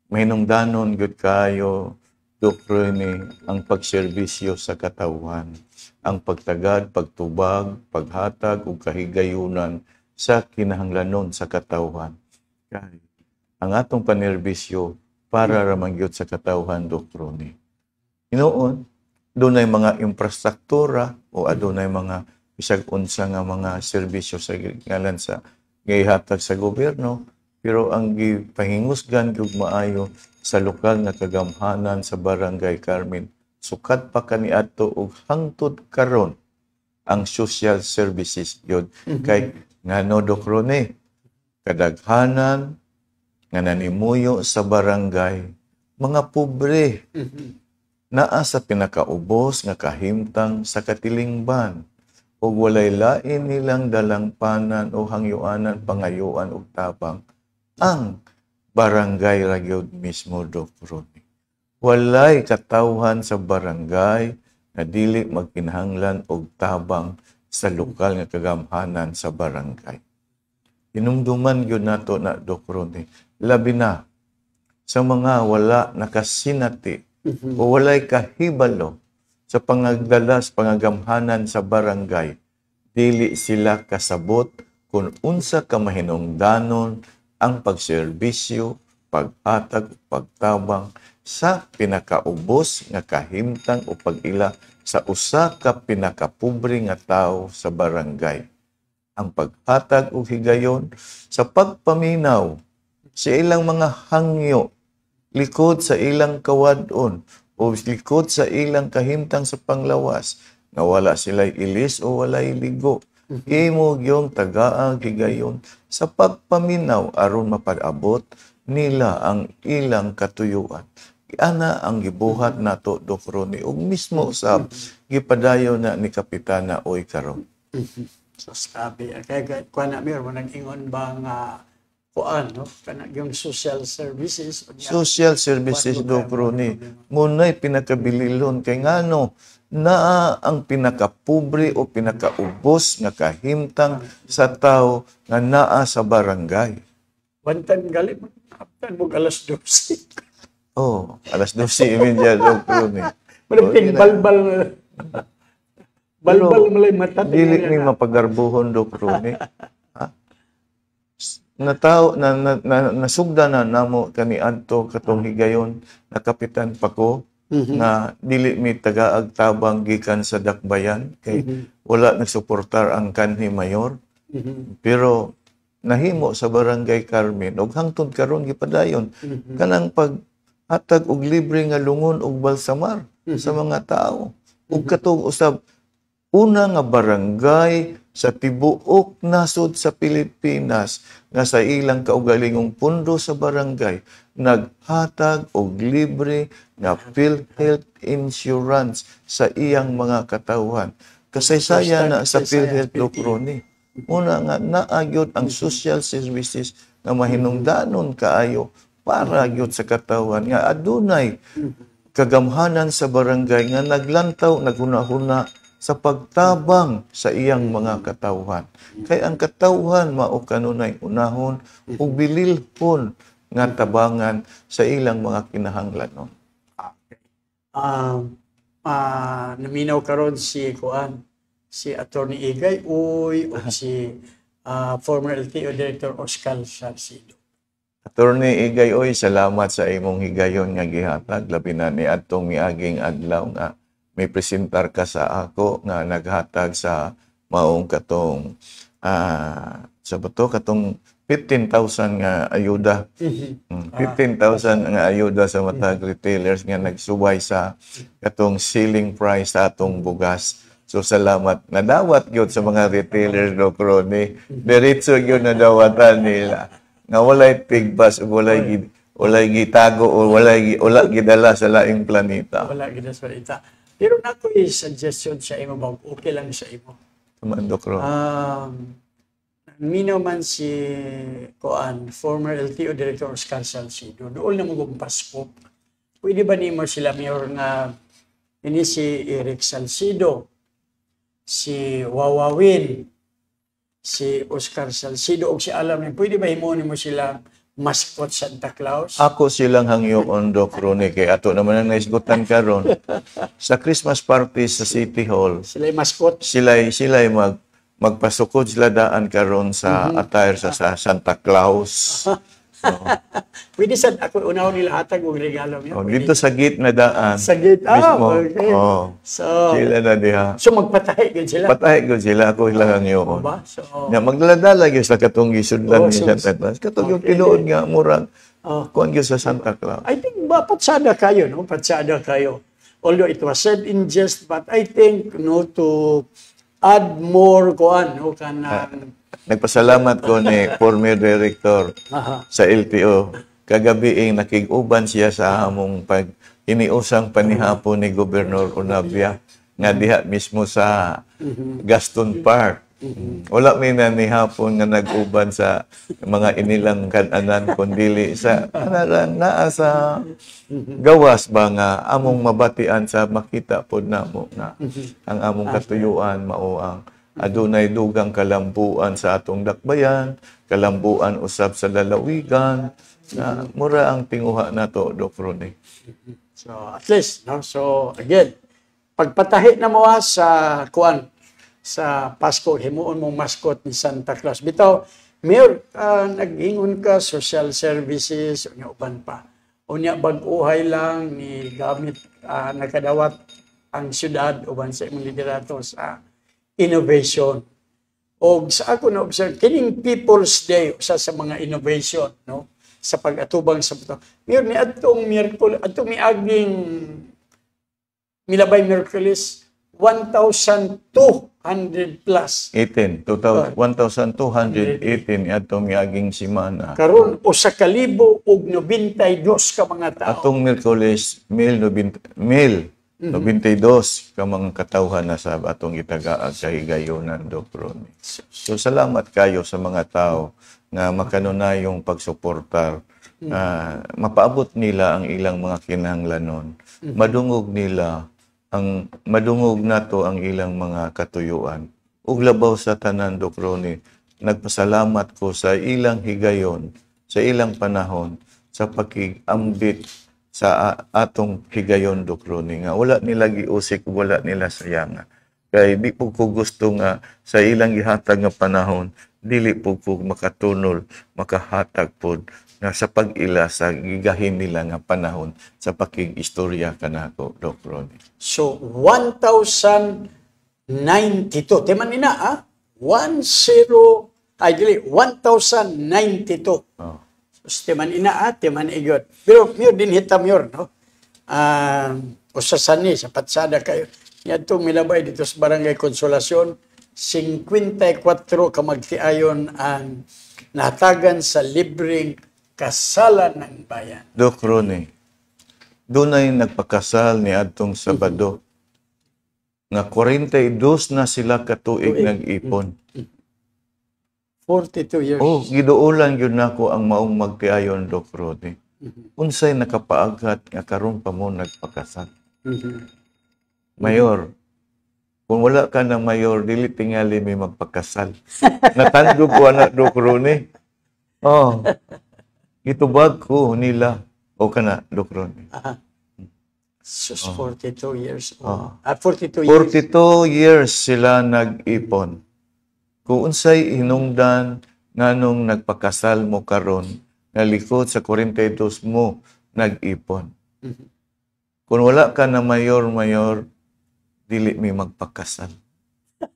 mahinungdanon gud kayo Doc Ronnie ang pagserbisyo sa katawhan, ang pagtagad, pagtubag, paghatag ug kahigayunan sa kinahanglanon sa katawhan. Kay ang atong panerbisyo para ra man gyud sa katawhan Doc Ronnie. Hinuon dunay mga infrastruktura o adunay mga bisag unsa nga mga serbisyo sa ngalan sa gihatag sa gobyerno pero ang gipahingusgan gyud maayo sa lokal nga kagamhanan sa Barangay Carmen sukat pa kaniadto og hangtod karon ang social services gyud kay ngano Doc Ronnie kadaghanan nga nanimuyo sa barangay mga pobre naa sa pinakaubos nga kahimtang sa katilingban ug walay lain nilang dalangpanan o hangyuanan pangayuan ug tabang ang barangay ra gyud mismo Doc Ronnie. Walay katawhan sa barangay na dili magkinahanglan og tabang sa lokal nga kagamhanan sa barangay. Hinumduman gyud nato na Doc Ronnie, labi na sa mga wala nakasinati o walay kahibalo sa pangagdalas pangagamhanan sa barangay, dili sila kasabot kung unsa ka mahinungdanon ang pagserbisyo, paghatag, pagtabang sa pinakaubos nga kahimtang o pag-ila sa usa ka pinakapobre nga tawo sa barangay. Ang paghatag o higayon sa pagpaminaw sa ilang mga hangyo, likod sa ilang kawadon, o likod sa ilang kahimtang sa panglawas, nga wala sila'y ilis o wala'y ligo. Imo gyung tagaang higayon sa pagpaminaw aron mapag-abot nila ang ilang katuyuan. Ana ang gibuhat nato Doc Ronnie ug mismo usab gipadayon na ni Kapitana Oy karon. So sabi, kaya kuan na mo nag-ingon ba nga kuan no kana yung social services Social services Doc Ronnie munay pinakabililon kay ngano naa ang pinakapobre o pinakaubos nga kahimtang sa tao nga naa sa barangay. Bantan gali mo aptan mo alas 12. Oh, alas 12:30 Doc Ronnie. Malapit balbal. Balbal malay mata. Dili ni mapagarbuhon Doc Ronnie. Nasugda na namo kani adto katong higayon na Kapitan Paco nga dili mi tagaag tabang gikan sa dakbayan kay wala nagsuportar ang kanhi mayor. Pero nahimo sa Barangay Carmen ug hangtod karon gipadayon kanang paghatag og libre nga lungon ug balsamar sa mga tao. Ug katong usab una nga barangay sa tibuok nasod sa Pilipinas nga sa ilang kaugalingong pundo sa barangay naghatag og libre nga PhilHealth insurance sa iyang mga katawhan. Kasaysaya na sa PhilHealth Doc Ronnie. Una nga naagyod ang social services nga mahinungdanon kaayo para gyud sa katawhan nga adunay kagamhanan sa barangay nga naglantaw naghuna-huna sa pagtabang sa iyang mga katawhan. Kay ang katawhan mao kanunay unahon ug bililhon nga tabangan sa ilang mga kinahanglanon. Naminaw karon si Kuan, si Attorney Igay Uy o si former LTO Director Oscar Salcido. Attorney Igay Uy, salamat sa imong higayon nga gihatag labi na ni adtong miaging adlaw nga may presentar ka sa ako nga naghatag sa maong katong sa bato katong 15,000 nga ayuda. 15,000 nga ayuda sa matag retailers nga nagsubay sa katong ceiling price sa atong bugas. So salamat. Nadawat gyud sa mga retailers Doc Ronnie. Diretso gyud nadawatan nila. Nga walay tigbas ug walay gitago o wala gidala sa laing planeta. Wala gidala sa planeta. Pero nako suggestion sa imo ba okay lang sa imo. Tuman Doc Ronnie. Minaw man si Kuan, former LTO Director Oscar Salcido, doon na mo Pasko. Pwede ba nimo sila mayor nga ini si Eric Salcido, si Wawawin, si Oscar Salcido o si Alam, pwede ba himuon mo sila mascot Santa Claus? Ako silang hangyoon Doc Ronnie kay ato naman ang naisgutan karon sa Christmas party sa City Hall. Sila mascot. Sila magpasukod sila daan karon sa attire sa Santa Claus. Pwede sad ako unaw nila hatag og regalo niya. Dito sa gate na daan. Sa gate. Okay. So sila na diha. So magpatahi gud sila. Patahi gud sila ako ilang yun. Ba? So magdala gyud sa katong gisudlan ni Santa Claus. Katong yung tinuod nga murag kuan gyud sa Santa Claus. I think patsada kayo, no? Patsada kayo. Although it was said in jest, but I think to add more kuan no kanang nagpasalamat ko ni former director sa LTO kagabi nakig-uban siya sa among pag iniusang panihapon ni Gobernador Onabia nga diha mismo sa Gaston Park. Wala may nanihapon nga nag-uban sa mga inilang kananan kundili sa naa sa gawas ba nga among mabatian sa makita pod namo nga ang among katuyuan mao ang adunay dugang kalambuan sa atong dakbayan, kalambuan usab sa lalawigan na mura ang tinguha nato Doc Ronnie. So at least no, so again pagpatahi na mo sa kuan sa Pasko, himuon mong mascot ni Santa Claus. Bitaw, Mayor, nag-ingon ka, social services, unya uban pa. Unya bag-uhay lang ni gamit nakadawat ang syudad uban sa imong liderato sa innovation. O sa ako na-observe, kining People's Day, usa sa mga innovation, no? Sa pag-atubang sa buto. Mayor, ni atong Miyerkules, atong miaging milabay Miyerkules, 1,200 plus. 1,218 atong miaging simana. Karon usa ka libo og 92 ka mga tao. Atong Miyerkules, 92 ka mga katawhan na sa atong itagaag sa higayonan, Doc Ronnie. So salamat kayo sa mga tao nga makanunayong pagsuportar. Mapaabot nila ang ilang mga kinahanglanon. Madungog nato ang ilang mga katuyuan. Ug labaw sa tanan, Doc Ronnie, nagpasalamat ko sa ilang higayon, sa ilang panahon, sa pakigambit sa atong higayon, Doc Ronnie, nga wala nila giusik, wala nila sayanga. Kaya di po ko gusto nga sa ilang gihatag nga panahon, dili po ko makatunol, makahatag po nga sa pag-ila sa gigahin nila nga panahon sa pakig-istorya kanako, Doc Ronnie. So 1092 teman nina 1092. Teman ina teman igot. Pero myor din hitam yor, no? Usasani sa patsada kayo. Yan itong milabay dito sa Barangay Konsolasyon, 54 ka magtiayon ang nahatagan sa libreng kasalan ng bayan. Doc Ronnie, doon ay nagpakasal ni Adtong Sabado nga 42 na sila katuig nag-ipon. 42 years. Oh, giduulan yun nako ang maong magtiayon, Doc Ronnie. Unsay nakapaagat nga karon pa mo nagpakasal. Mayor, kung wala ka ng mayor, dili tingali may magpakasal. Natandog ko na, Doc Ronnie. Oh, itubag ko nila. O ka na, Doc Ronnie. Sus, 42 years old. 42 years. 42 years sila nag-ipon. Kung unsay hinungdan nganong nagpakasal mo karon nga likod sa 42 mo nag-ipon. Kung wala ka na mayor, dili may magpakasal.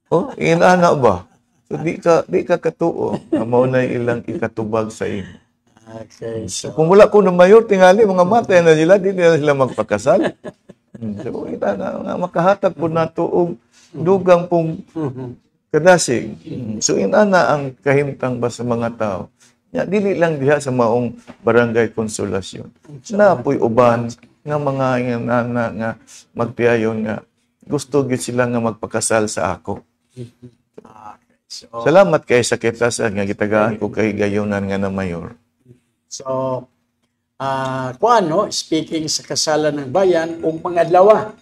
Oh, inana ba? So di ka katuo nga mao na ilang ikatubag sa imo. Okay. So kung wala ko na mayor, tingali mga matay na sila, di na sila magpakasal. So ita nga makahatag po nato og dugang pong kadasig. So inana ang kahimtang ba sa mga tao. Dili lang diha sa maong Barangay Konsolasyon. Na po'y uban nga mga inana nga magtiayon nga gusto gid sila nga magpakasal sa ako. So, salamat kay sa kitasan nga gitagaan ko kay gayonan nga na mayor. So, speaking sa kasalan ng bayan, ug mga adlaw.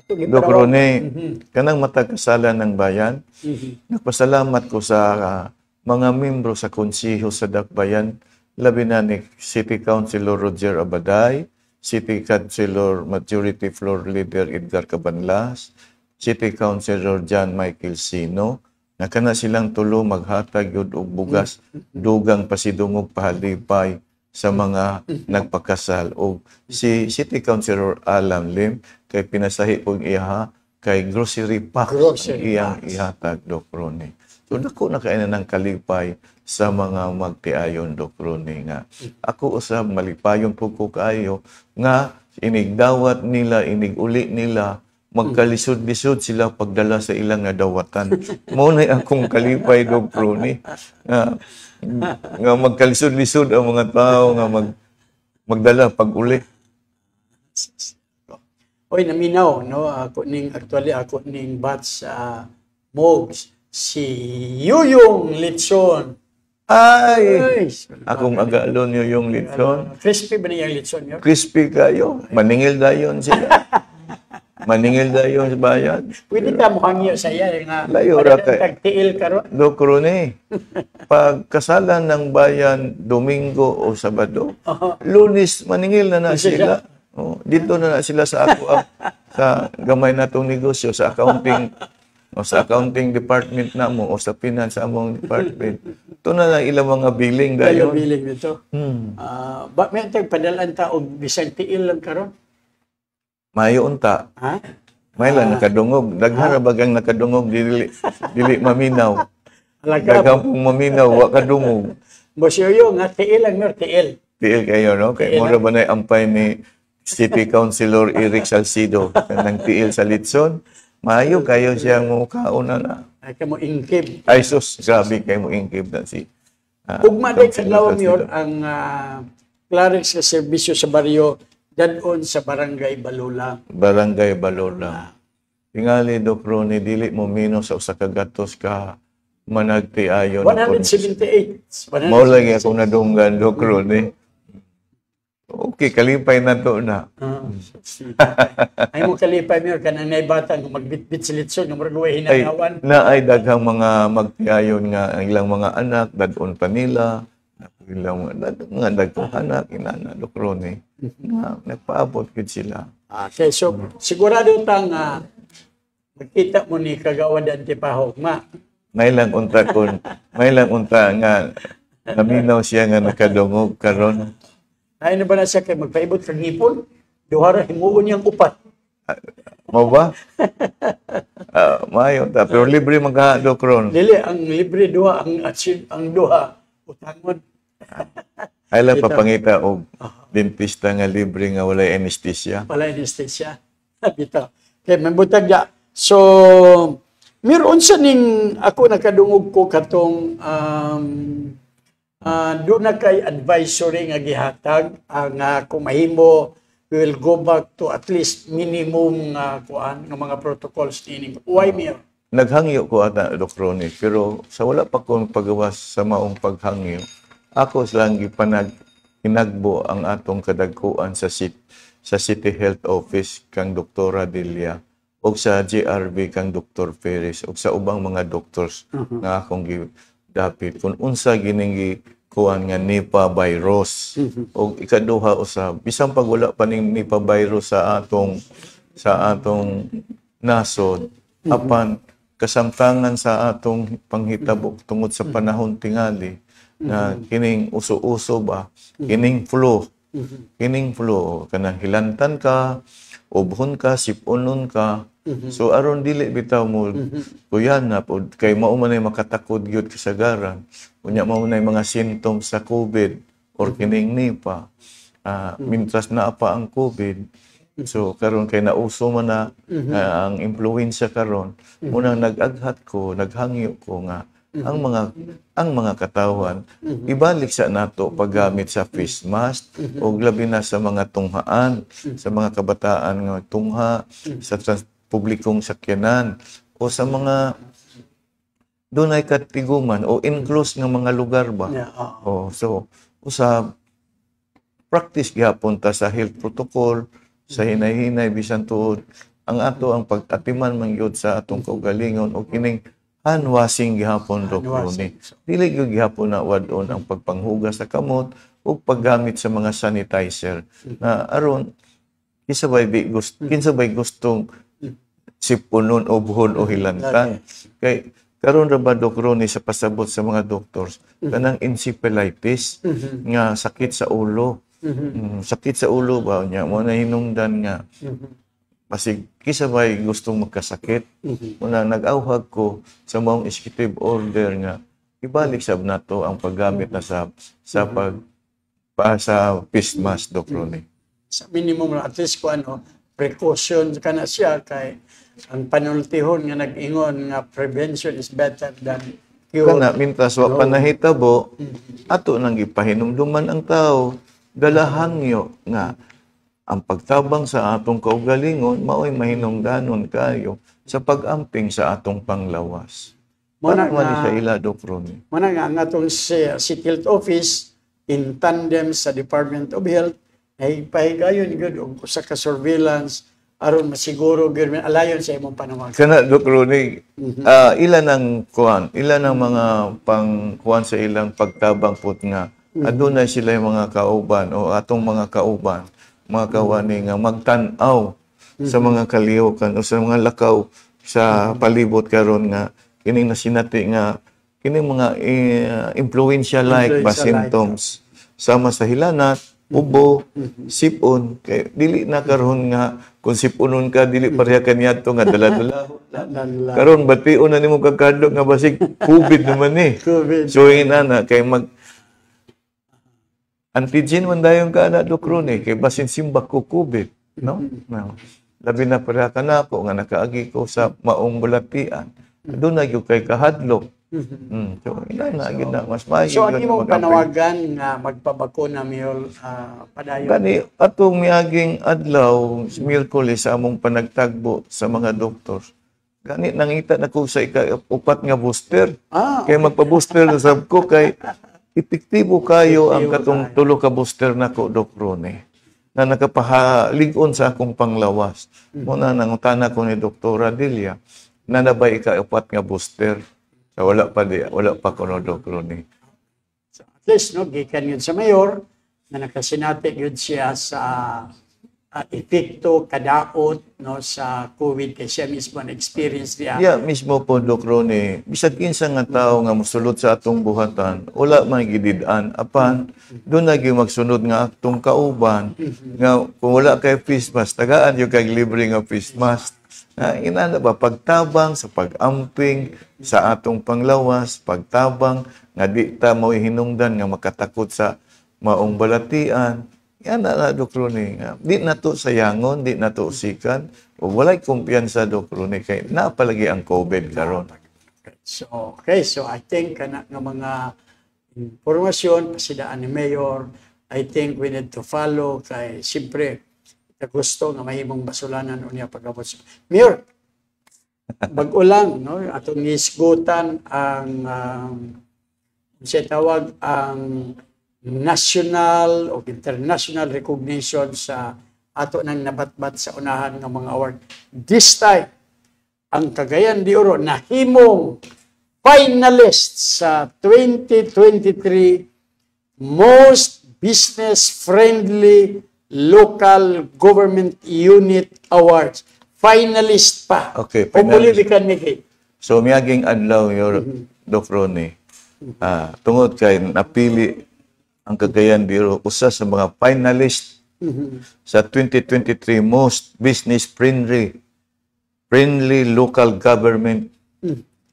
Doc Ronnie, kanang matag kasalan ng bayan, nagpasalamat ko sa mga membro sa konseho sa Dakbayan, labi na ni City Councilor Roger Abaday, City Councilor Majority Floor Leader Edgar Cabanlas, City Councilor John Michael Sino, na kana silang tulo maghatag yun og bugas, dugang pasidungog pahalipay sa mga nagpakasal. O si City Councilor Alam Lim, kay pinasahi og iha, kay grocery pack iyang ihatag, Doc Ronnie. So dako na kaina ng kalipay sa mga magtiayon, Doc Ronnie, nga ako usab malipayon po ko kayo nga inigdawat nila, iniguli nila, magkalisod-lisod sila pagdala sa ilang nga dawatan. Mao na akong kalipay, Doc Ronnie. Nga magkalisod-lisod ang mga tao nga magdala pag-uli. Oy, naminaw, no? Ako ning batch Mogs, si Yuyong Litson. Ay! Akong agalon yung Litson. Crispy ba niyang Litson yun? Crispy kayo. Maningil dayon sila. Maningil dayon sa bayan. Pwede ka muhangyo sa iya nga layo ra kay tagtiil karon. Doc Ronnie, pag kasalan ng bayan Domingo o Sabado, Lunes maningil na sila. Oh, dito na sila sa ako sa gamay natong negosyo sa accounting o sa accounting department namo o sa finance among department. Ito na lang ilang mga billing dayon. Billing nito. Ba may tag padalan ta og bisag tiil lang karon. Mayo unta. Ha? May lang nakadungog. Daghara bagang nakadungog dili maminaw. Daghang pong maminaw wa kadungog. Mosyo nga tiil lang tiil. Tiil kayo, no? Kay mura ba na ampay ni City Councilor Eric Salcido nang tiil sa Litson? Maayo kayo siyang mukauna na. Ay kamo ingkib. Ay sus, grabe kay mo ingkib na si. Ugma day kadlaw yun ang Clarix nga serbisyo sa baryo dadon sa Barangay Balula. Barangay Balola. Tingali, Doc Ronnie, dili mo mino sa usa ka gatos ka managtiayon. 178. Mao lagi ako nadunggan, Doc Ronnie. Okay, kalipay na to na. Ay mo kalipay mo kanang naibatan kung magbitbit si Litson ng murag Ay, hinanawan. na ay daghang mga magtiayon nga ang ilang mga anak, dadon pa nila. Ilang mga daghang anak, inana, Doc Ronnie. Nagpaabot gid sila. Okay, so sigurado tang magkita mo ni Kagawad Antipahog, ma. May lang unta nga naminaw siya nga nakadungog karon. Ay na ba na siya kay magpaibot kag ngipon? Duha ra himuon niyang upat. Mo ba? Mayo ta pero libre magha-Doc Ron. Dili ang libre duha ang duha utangon. Ay lang papangita og dentista nga libre nga walay anesthesia. Wala anesthesia. Bitaw. Kay mabutag ya. So meron sa ning ako nakadungog ko katong doon na kay advisory nga gihatag nga kung mahimo we will go back to at least minimum nga kuan ng mga protocols ni why mayor naghangyo ko ata Doc Ronnie pero sa wala pa ko pagawas sa maong paghangyo ako lang hinagbo ang atong kadagkuan sa City Health Office kang Doktora Delia o sa JRB kang Dr. Perez o sa ubang mga doctors nga akong dapit kung unsa gining kuan nga Nipah virus o ikaduha usab bisan pag wala pa ning Nipah virus sa atong nasod apan kasamtangan sa atong panghitabo tungod sa panahon tingali na kining uso-uso ba kining flu kanang hilantan ka ubhon ka sipunon ka so aron dili bitaw mo kuyan na pod kay mao man ay makatakod gyud kasagaran unya mao na mga symptoms sa COVID or kining Nipah mintras na pa ang COVID so karon kay nauso man na ang influenza karon munang nag-aghat ko naghangyo ko nga ang mga katawan ibalik sa nato paggamit sa face mask o labi na sa mga tunghaan sa mga kabataan nga tungha sa publikong sakyanan o sa mga dunay katiguman o enclosed nga mga lugar ba. So usab practice gyapon ta sa health protocol sa hinay-hinay bisan tuod ang ato ang pag-atiman man gyud sa atong kaugalingon o kining hand washing gihapon Doc Ronnie. Dili gyud gihapon na wadon ang pagpanghugas sa kamot o paggamit sa mga sanitizer na aron kinsabay gustong sipunon o buhon o hilantan. Kay karon ra ba Doc Ronnie sa pasabot sa mga doctors kanang encephalitis nga sakit sa ulo. Sakit sa ulo ba nya mo na hinungdan nga basig kisabay gustong magkasakit. Muna nag-awhag ko sa maong executive order nga ibalik sab nato ang paggamit na sa face mask Doc Ronnie. Sa minimum at least ko precaution kana siya kay ang panultihon nga nag-ingon nga prevention is better than cure. Kana mintas wa panahitabo ato nang gipahinumduman ang tao galahangyo nga ang pagtabang sa atong kaugalingon mao'y mahinungdanon kayo sa pag-amping sa atong panglawas. Muna nga sa ila Doc Ronnie. Muna nga ang atong City Health Office in tandem sa Department of Health ay pahigayon gud og usa ka surveillance aron masiguro gyud alayon sa imong panawag. Kana Doc Ronnie, ilan ang mga pangkuan sa ilang pagtabang put nga adunay sila yung mga kauban o atong mga kauban, mga kawani nga magtan-aw sa mga kalihokan o sa mga lakaw sa palibot karon nga kining nasinati nga kining mga influenza like ba symptoms sama sa hilanat ubo, sipon, kay dili na karon nga kung siponon ka dili pareha kaniadto nga dala-dala. Karon bation na nimo kagkadlok nga basig COVID naman ni. So inana kay mag antigen man dayon ka na Doc Ronnie kay basin simbak ko COVID, no? Labi na pareha ka na ako nga nakaagi ko sa maong bulatian. Doon na yung kay kahadlok So, inanagin na mas maayo. So, ano mong panawagan nga magpabakuna Mayor padayon? Kani, atong miaging adlaw, Miyerkules, sa among panagtagbo sa mga doktor. Gani, nangita na ko sa upat nga booster. Kaya magpa-booster na sab ko, kay epektibo kayo ang katong tulo ka booster na ko, Doc Rone, na nakapahalig-on sa akong panglawas. Muna nangutana ko ni Dr. Delia, na nabay ka upat nga booster. So, wala pa ko no, Doc Rone. So, at least, no, gikan yun sa mayor, na nakasinati yun siya sa epekto, kadaot, no, sa COVID, kay siya mismo na-experience niya. Yeah, mismo po, Doc Rone, bisag kinsa nga tao nga musulod sa atong buhatan, wala man gidid-an. Apan, doon na magsunod nga atong kauban, nga kung wala kay face mask, tagaan yung kay libre nga face mask. Inana ba, pagtabang sa pag-amping sa atong panglawas, pagtabang nga di ta mo hinungdan nga makatakot sa maong balatian. Yan na, Doc Rone. Di na to sayangon, di na to usikan. O walay kumpiyansa, Doc Rone, kay napalagi ang COVID karon. So, okay. So, I think na mga informasyon, pasidaan ni Mayor, I think we need to follow kay siyempre, gusto nga mahimong basulanan o niya pag-abot. Mayor, bago lang, no? Atong nisgutan ang siya tawag ang national o international recognition sa ato nang nabatbat sa unahan ng mga award. This time, ang Cagayan de Oro nahimong finalist sa 2023 Most Business-Friendly Local Government Unit Awards. Finalist pa. Okay, finalist. Miki. So, miyaging adlaw yung Doc Rone. Tungod kay napili ang Cagayan de Oro, usa sa mga finalist sa 2023 Most Business-Friendly Local Government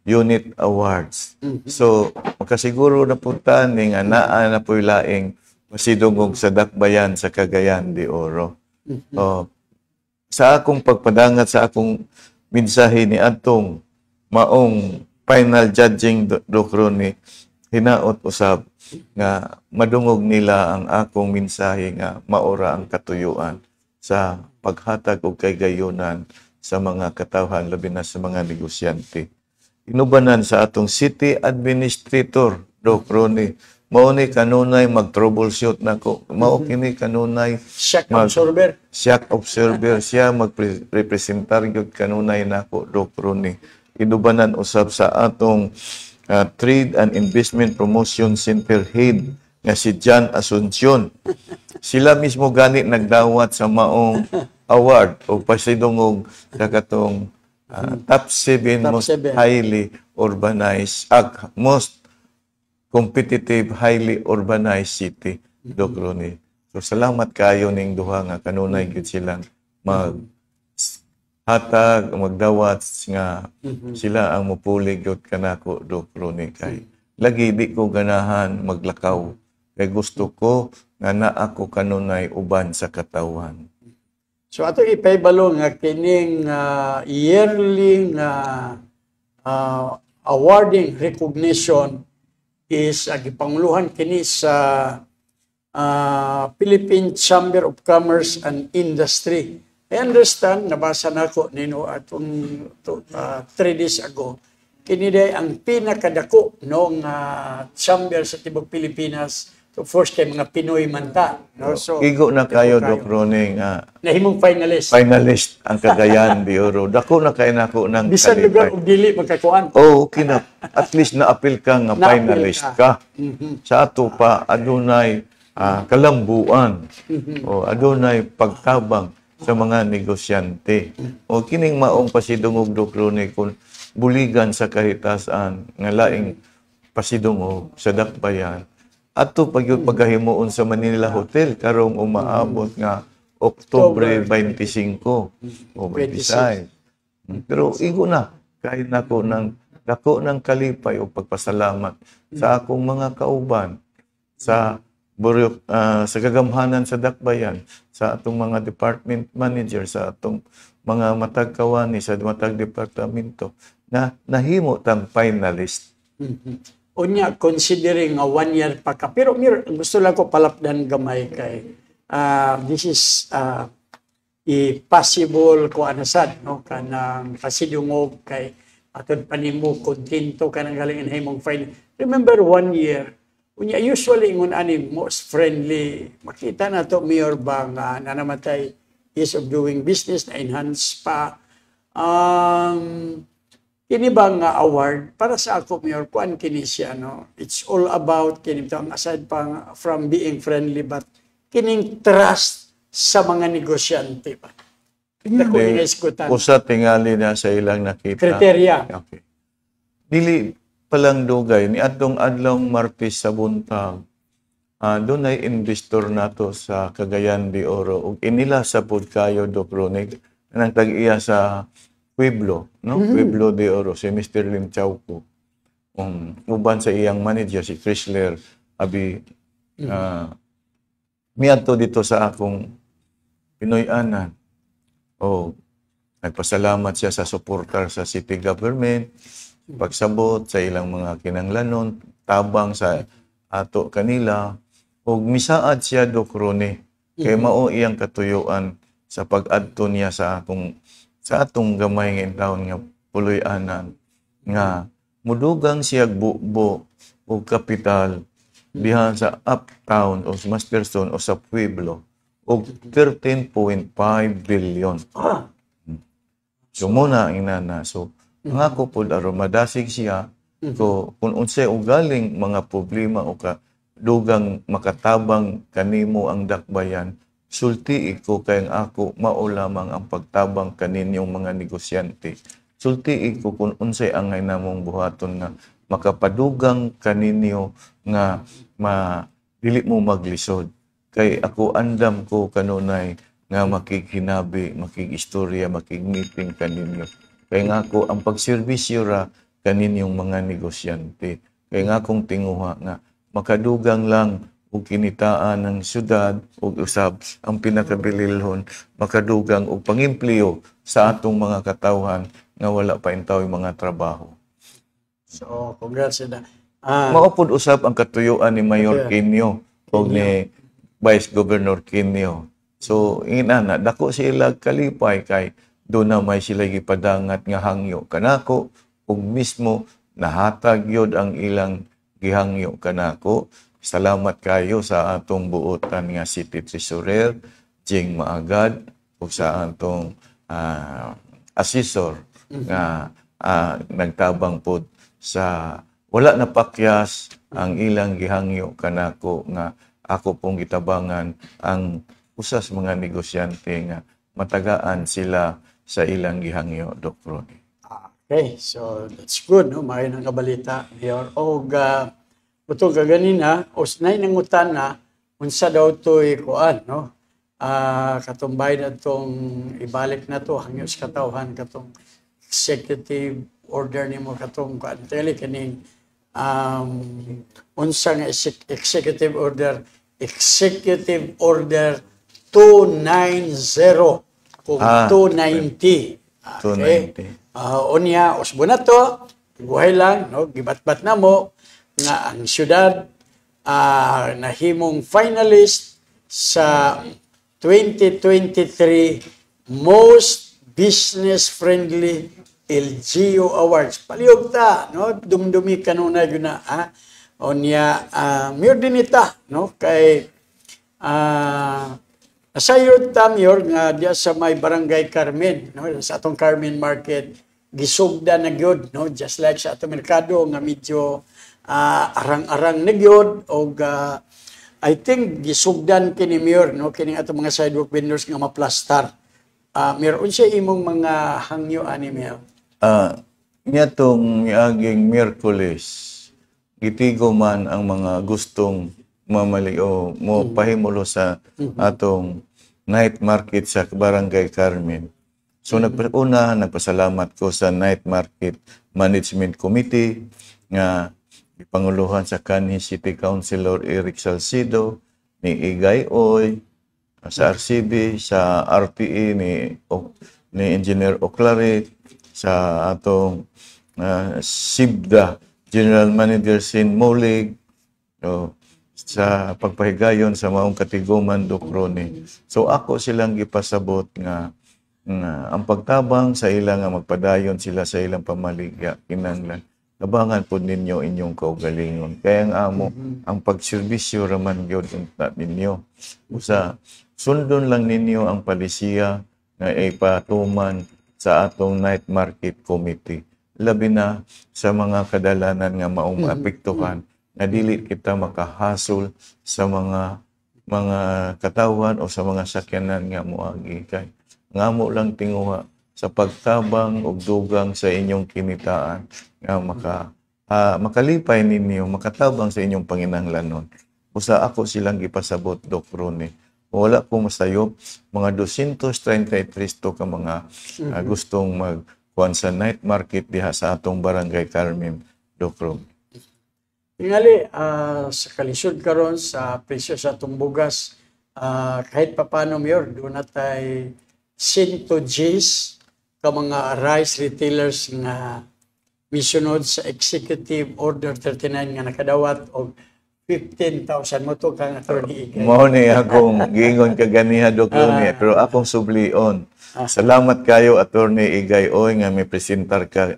Unit Awards. So, makasiguro na punta ni nga naa na po laing masidungog sa dakbayan sa Cagayan de Oro. Sa akong pagpadangat sa akong mensahe ni atong maong final judging, Doc Rone, hinaot usab nga madungog nila ang akong mensahe nga maora ang katuyuan sa paghatag og kaygayonan sa mga katawhan, labi na sa mga negosyante. Inubanan sa atong city administrator, Doc Rone, mao ni kanunay mag-troubleshoot nako. Mao kini kanunay shock observer. Shock observer siya magrepresentar gyud kanunay nako, Doc Rone. Inubanan usab sa atong Trade and Investment Promotion Center Head nga si John Asuncion. Sila mismo gani nagdawat sa maong award o pasidungog sa katong top 7 most highly urbanized, most competitive, highly urbanized city, Doc Rone. So, salamat kayo ning duha nga kanunay gyud silang maghatag, magdawat nga sila ang mupuli gyud kanako, Doc Rone, kay lagi di ko ganahan maglakaw. Kay gusto ko nga naa ko kanunay uban sa katawan. So, ato ipaybalo nga kining yearly awarding recognition is gipanguluhan kini sa Philippine Chamber of Commerce and Industry. I understand, nabasa na ko nino atong 3 days ago, kini day ang pinakadako ng chamber sa tibok Pilipinas. So first kay mga Pinoy manta. No? So, igo na kayo, Doc Rone, nga nahimong finalist. Finalist ang Cagayan de Oro. Dako na kayo nako ng bisan lugar og dili magkakuan. Okay na. At least na-appeal ka nga finalist ka. Sa ato pa adunay kalambuan. O adunay pagtabang sa mga negosyante. O kining maong pasidungog, Doc Rone, kung buligan sa kahitasan nga laing pasidungog sa dakbayan. Ato paghimuon sa Manila Hotel karong umaabot nga Oktubre 25 o 26. Pero igo na kay nako ng kalipay o pagpasalamat sa akong mga kauban sa sa kagamhanan sa dakbayan, sa atong mga department manager, sa atong mga matag kawani sa matag departamento na nahimo tang finalist Unya, considering 1 year pa ka. Pero mir, gusto lang ko palapdan gamay kay this is possible ko anasad, no? Kanang pasidungog kay atod panimo kontento kanang galing himong fine. Remember 1 year, unya usually ingon ani most friendly, makita na to Mayor ba nga nanamatay ease of doing business na enhance pa. Kini bang award para sa ako Mayor kuan kini siya, no? It's all about kini aside pang from being friendly but kining trust sa mga negosyante ba. Usa tingali na sa ilang nakita. Kriteria. Okay. Dili palang dugay ni adtong adlaw Martes sa buntag. Doon ay investor nato sa Cagayan de Oro ug inila sa pud kayo Doc Ronig nang tag-iya sa Pueblo, no? Pueblo de Oro, si Mr. Lim Chauco. Uban sa iyang manager, si Chrysler, abi, miadto dito sa akong Pinoy-anan. Nagpasalamat siya sa suportar sa city government, pagsabot sa ilang mga kinanglanon, tabang sa ato kanila, ug misaad siya Doc Rone, kay mao iyang katuyuan sa pag-adto niya sa atong gamay nga taon nga puloy-anan nga mudugang siya bubo o kapital diha sa uptown o Masterson o sa Pueblo o 13.5 billion. So muna inana. So nga ko po madasig siya so kung unsay ugaling mga problema o dugang makatabang kanimo ang dakbayan, sulti ko kayang ako mao lamang ang pagtabang kaninyong mga negosyante. Sulti ko kung unsay angay namong buhaton nga makapadugang kaninyo nga dili mo maglisod. Kay ako andam ko kanunay nga makikinabi, makigistorya, makigmeeting kaninyo. Kay nga ako ang pagserbisyo ra kaninyong mga negosyante. Kay nga akong tinguha nga makadugang lang ug kinitaan ng syudad ug usab ang pinakabililhon makadugang og pangimpleo sa atong mga katawhan nga wala pa intaw mga trabaho. So, congrats na. Maupod usab ang katuyuan ni Mayor Quinio ug ni Vice Governor Quinio. So, inana dako sila kalipay kay do na may sila gipadangat nga hangyo kanako ug mismo nahatag yod ang ilang gihangyo kanako. Salamat kayo sa atong buotan nga City Treasurer, Jing Maagad, ug sa atong assessor nga nagtabang pod sa wala na pakyas ang ilang gihangyo kanako nga ako pong gitabangan ang usas mga negosyante nga matagaan sila sa ilang gihangyo, Dr. Ronnie. Okay, so that's good, no? May nang kabalita. Butong kaganina, usnay nangutan na, unsa daw to'y kuan, no? Katumbay na itong ibalik na to, hangyo sa katawhan, katong executive order ni mo, katong kuan. Tali kaning, unsa nga executive order 290 kung 290. Okay. Unya, usbo na to, buhay lang, no? Gibat-bat na mo, nga ang syudad nahimong finalist sa 2023 Most Business-Friendly LGU Awards. Palihog ta, no? Dumdumi kanuna yun na, Onya, Mayor dinita, no? Kay, nasayod ta, Mayor, nga diya sa may Barangay Carmen, no? Sa atong Carmen Market, gisugda na gyud, no? Just like sa atong merkado, nga medyo arang-arang na gyud og I think gisugdan kini Mayor, no? Kini atong mga sidewalk vendors nga maplastar. Mayor, unsa imong mga hangyo ani Mayor? Niyatong miaging Miyerkules, gitigo man ang mga gustong mamali o mo pahimulo sa atong night market sa Barangay Carmen. So nagpasalamat ko sa Night Market Management Committee nga ipanguluhan sa kanhi City Councilor Eric Salcido, ni Igay Oy, sa RCB, sa RPE ni Engineer Oclaret, sa atong SIBDA General Manager Sin Molig, sa pagpahigayon sa maong katiguman Doc Ronnie. So ako silang gipasabot nga ang pagtabang sa ilang nga magpadayon sila sa ilang pamaligya kinahanglan tabangan po ninyo inyong kaugalingon. Kaya ang amo ang pagserbisyo raman gyud ninyo. Usa sundon lang ninyo ang palisiya nga ipatuman sa atong night market committee. Labi na sa mga kadalanan nga maong apektuhan na dili kita makahasol sa mga katawan o sa mga sakyanan nga moagi kay ngamo lang tinguha sa pagtabang ug dugang sa inyong kinitaan nga makalipay ninyo makatabang sa inyong panginahanglanon. Usa ako silang gipasabot Doc Ronnie. Wala ko masayop mga 233 to ka mga gustong magkuan sa night market diha sa atong barangay Carmen Doc Ronnie. Tingali, sa kalisod karon sa presyo sa atong bugas, kahit papano Mayor, doon na tayo 100 Gs ka mga rice retailers nga misunod sa Executive Order 39 nga nakadawat og 15,000 mo to kang attorney Igay. Mao ni akong giingon kaganiha Doc Ronnie, pero akong sublion. Salamat kayo attorney Igay oy nga may presentar ka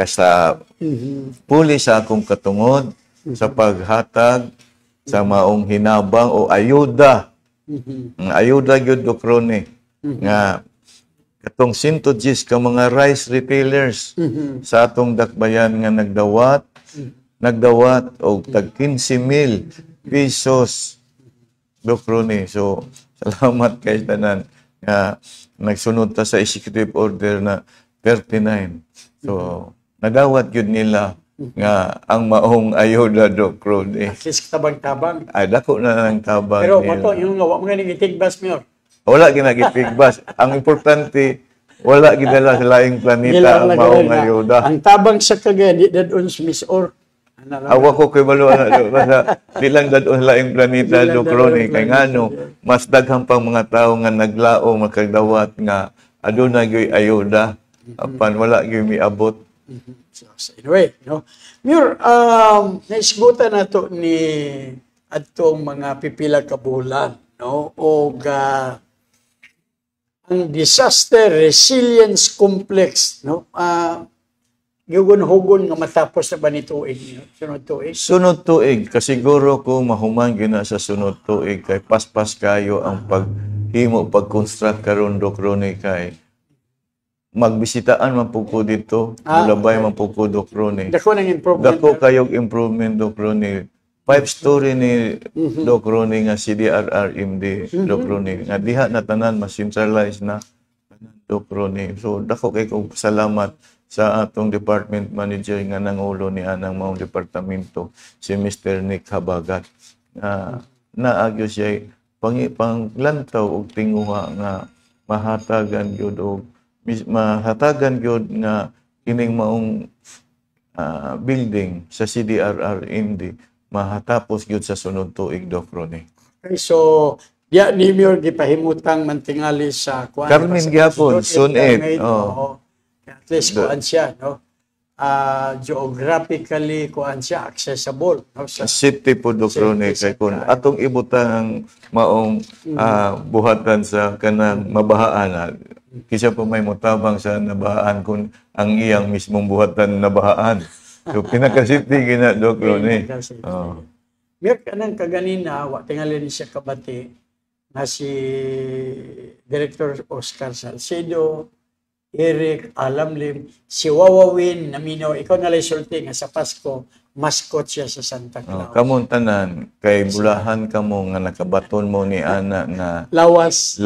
sa puli sa akong katungod sa paghatag sa maong hinabang o ayuda. Ayuda gyud Doc Ronnie nga katong 100 Gs ka mga rice retailers sa atong dakbayan nga nagdawat og tag 15,000 pesos Doc Ronnie. So salamat kay tanan nga nagsunod ta sa executive order na 39. So nadawat gyud nila nga ang maong ayuda Doc Ronnie. At least tabang-tabang. Ay dako na ng tabang. Pero mato yung nga mga nagitigbas Mayor. Wala ginagipigbas. Ang importante wala gidala sa laing planeta ang maong ayuda. Ang tabang sa Cagayan di dadon sa Misor. Awa ko kay balo na di lang dadon sa laing planeta Doc Ronnie kay ngano mas daghang pang mga tawo nga naglao makagdawat nga aduna gyud ayuda apan wala gyud miabot. So anyway, no. Mayor, naisgutan nato ni adtong mga pipila ka bulan, no? Og ang disaster resilience complex, no? Gigun-hugon nga matapos na ba ni tuig, no? Sunod tuig? Sunod tuig, kasiguro ko mahuman gyud na sa sunod tuig kay paspas kayo ang paghimo pag-construct karon Doc Ronnie kay magbisitaan man po ko dito, mulabay man po ko Doc Ronnie. Dako ng improvement. Dako kayong improvement Doc Ronnie. 5-story ni Doc Ronnie nga CDRRMD Doc Ronnie nga diha na tanan mas centralized na Doc Ronnie. So dako kay kong salamat sa atong department manager nga nangulo ni anang maong departamento si Mr. Nick Habagat. Naagyo siya panglantaw og tinguha nga mahatagan gyud og mahatagan gyud nga kining maong building sa CDRRMD mahatapos gyud sa sunod tuig Doc Ronnie. Okay, so ya ni Mayor gipahimutang mantingali sa kuan. Carmen gyapon suned. At least kuan siya, no? Geographically kuan siya accessible, no? Sa city po Doc Ronnie kay kun atong ibutang ang maong buhatan sa kanang mabahaan kisa pa may motabang sa nabahaan kung ang iyang mismong buhatan nabahaan. So pinaka-city gina Doc Ronnie. Mayor kanang kaganina wa tingali ni siya kabati na si Director Oscar Salcedo, Eric Alamlim, si Wawawin naminaw ikaw na sulti nga sa Pasko mascot siya sa Santa Claus. Kamon tanan kay bulahan kamo nga nakabaton mo ni ana nga lawas.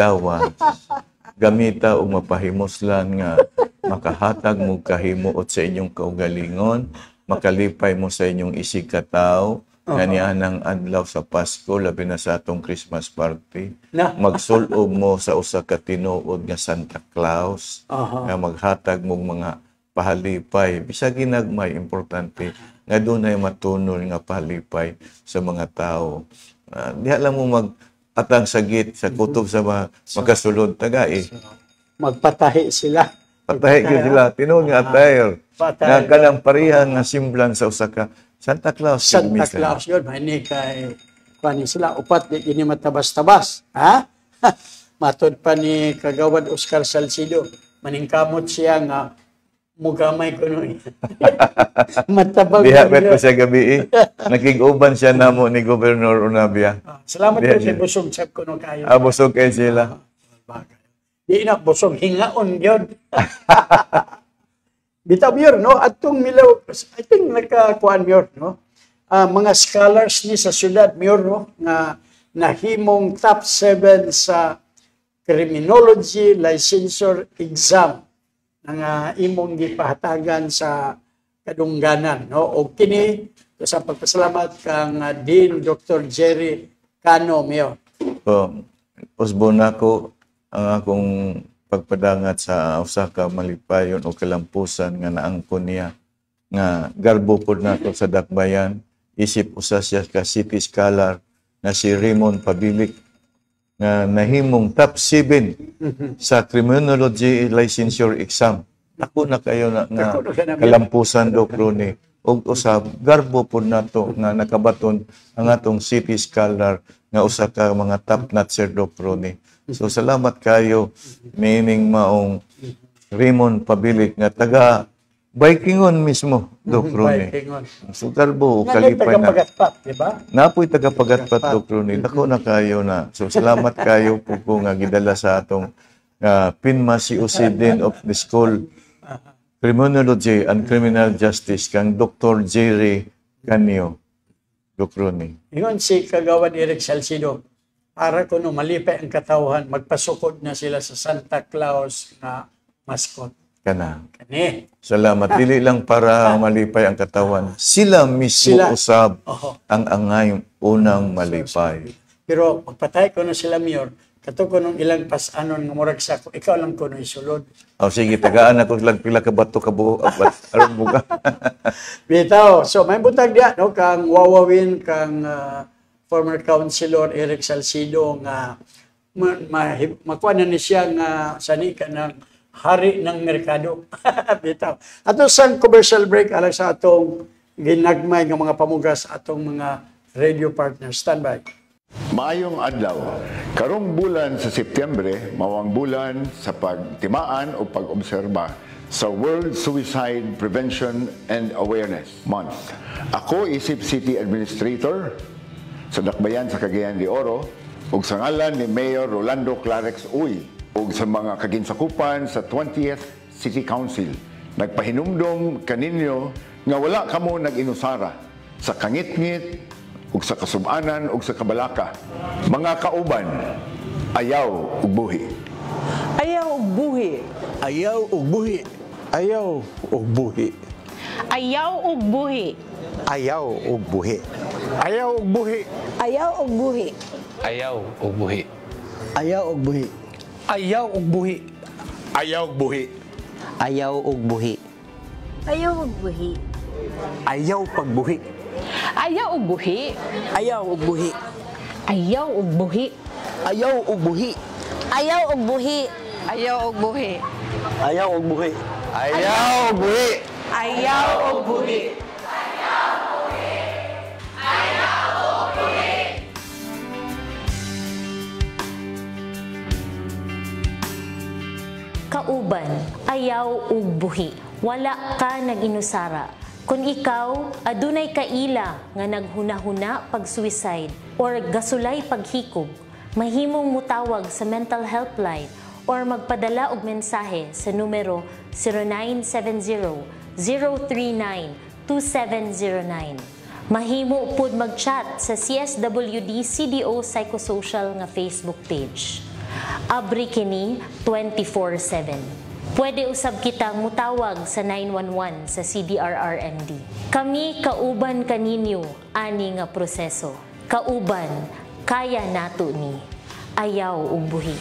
Gamita o mapahimoslan nga makahatag mo kahimuot sa inyong kaugalingon, makalipay mo sa inyong isig kataw, nga nianang adlaw sa Pasko, labi na sa atong Christmas party. Magsulob mo sa usa ka tinuod nga Santa Claus, nga maghatag mo mga pahalipay. Bisag ginagmay, importante, nga doon ay matunol nga pahalipay sa mga tao. Diha lang mo atang sagit sa kutob sa makasulod tagai. Magpatahi sila. Patay gyud sila. Tinuod nga attire. Nga kanang pareha nga simblan sa usa ka Santa Claus. Santa Claus yun. Mahini kay kuan sila upat di kini matabas-tabas. Ha? Matod pa ni Kagawad Oscar Salcido, maningkamot siya nga mugamay ko no. Matabang. Diha ko siya gabi. Nakig-uban siya namo ni Gobernador Unabia. Salamat po si Busog Chap ko no kayo. Busog kayo sila. Di na busog hingaon yun. Bitaw Mayor, no? Atong milaw, I think nakakuan Mayor, no? Mga scholars ni sa syudad, Mayor, no? Nga nahimong top 7 sa criminology licensure exam nga imong gipahatagan sa kadungganan, no? O kini sa pagpasalamat kang Dean Dr. Jerry Cano, Mayor. Usbon ako ang akong pagpadangat sa usa ka malipayon o kalampusan nga naangkon niya nga garbo pod nato sa dakbayan, isip usa siya ka city scholar na si Raymond Pabilik nga nahimong top 7 sa criminology licensure exam. Ako na kayo na nga kalampusan Doc Ronnie. Og usab garbo pod nato nga nakabaton ang atong city scholar nga usa ka mga top notcher Doc Ronnie. So salamat kayo meaning maong Raymond Pabilik nga taga Bikingon mismo, Doc Ronnie. So garbo kalipay na. Diba? Napoy taga Pagatpat, Doc Ronnie. Dako na kayo na. So salamat kayo po nga gidala sa atong PINMA COC Dean of the School Criminology and Criminal Justice kang Dr. Jerry Canio, Doc Ronnie. Ingon si Kagawad Eric Salcido, para kuno malipay ang katawhan, magpasukod na sila sa Santa Claus na mascot. Kana. Kani. Salamat. Dili lang para malipay ang katawan. Sila mismo usab ang angay unang malipay. Pero pagpatay ko na sila, Mayor, kato ko nung ilang pasanon nga murag sa ko, ikaw lang ko nung isulod. Sige, tagaan ako lang pila ka bato ka buo. Aron mo ka. Bitaw. So, may buntag diya, no? Kang wawawin, kang former councilor Eric Salcido nga makuha na ni siya nga sani ka ng hari ng merkado. Bitaw. Ato sa commercial break, alang sa atong ginagmay ng mga pamugas atong mga radio partners. Standby. Maayong adlaw. Karong bulan sa Setyembre, mawang bulan sa pagtimaan o pag-obserba sa World Suicide Prevention and Awareness Month. Ako isip City Administrator sa Dakbayan sa Cagayan de Oro ug sa ngalan ni Mayor Rolando Clarex Uy ug sa mga kaginsakupan sa 20th City Council. Nagpahinumdom kaninyo nga wala kamo nag-inusara sa kangit-ngit ug sa kasub-anan ug sa kabalaka. Mga kauban, ayaw ug buhi. Ayaw ug buhi. Ayaw ug buhi. Ayaw ug buhi. Ayaw ug buhi. Ayaw ug buhi. Ayaw ug buhi. Ayaw og buhi. Ayaw ug buhi. Ayaw og buhi. Ayaw ug buhi. Ayaw ug buhi. Ayaw ug buhi. Ayaw og buhi. Ayaw pagbuhi. Ayaw ug buhi. Ayaw og buhi. Ayaw ug buhi. Ayaw og buhi. Ayaw og buhi. Ayaw ug buhi. Ayaw ug buhi. Ayaw ug buhi. Ayaw ug buhi. Kauban, ayaw ug buhi. Wala ka nag-inusara. Kung ikaw, adunay kaila nga naghuna-huna pag-suicide or gasulay paghikog, mahimong mutawag sa mental helpline or magpadala og mensahe sa numero 0970-039-2709. Mahimo pud mag-chat sa CSWD CDO Psychosocial nga Facebook page. Abri kini 24/7. Pwede usab kitang mutawag sa 911 sa CDRRMD. Kami kauban kaninyo ani nga proseso. Kauban, kaya nato ni. Ayaw ug buhi.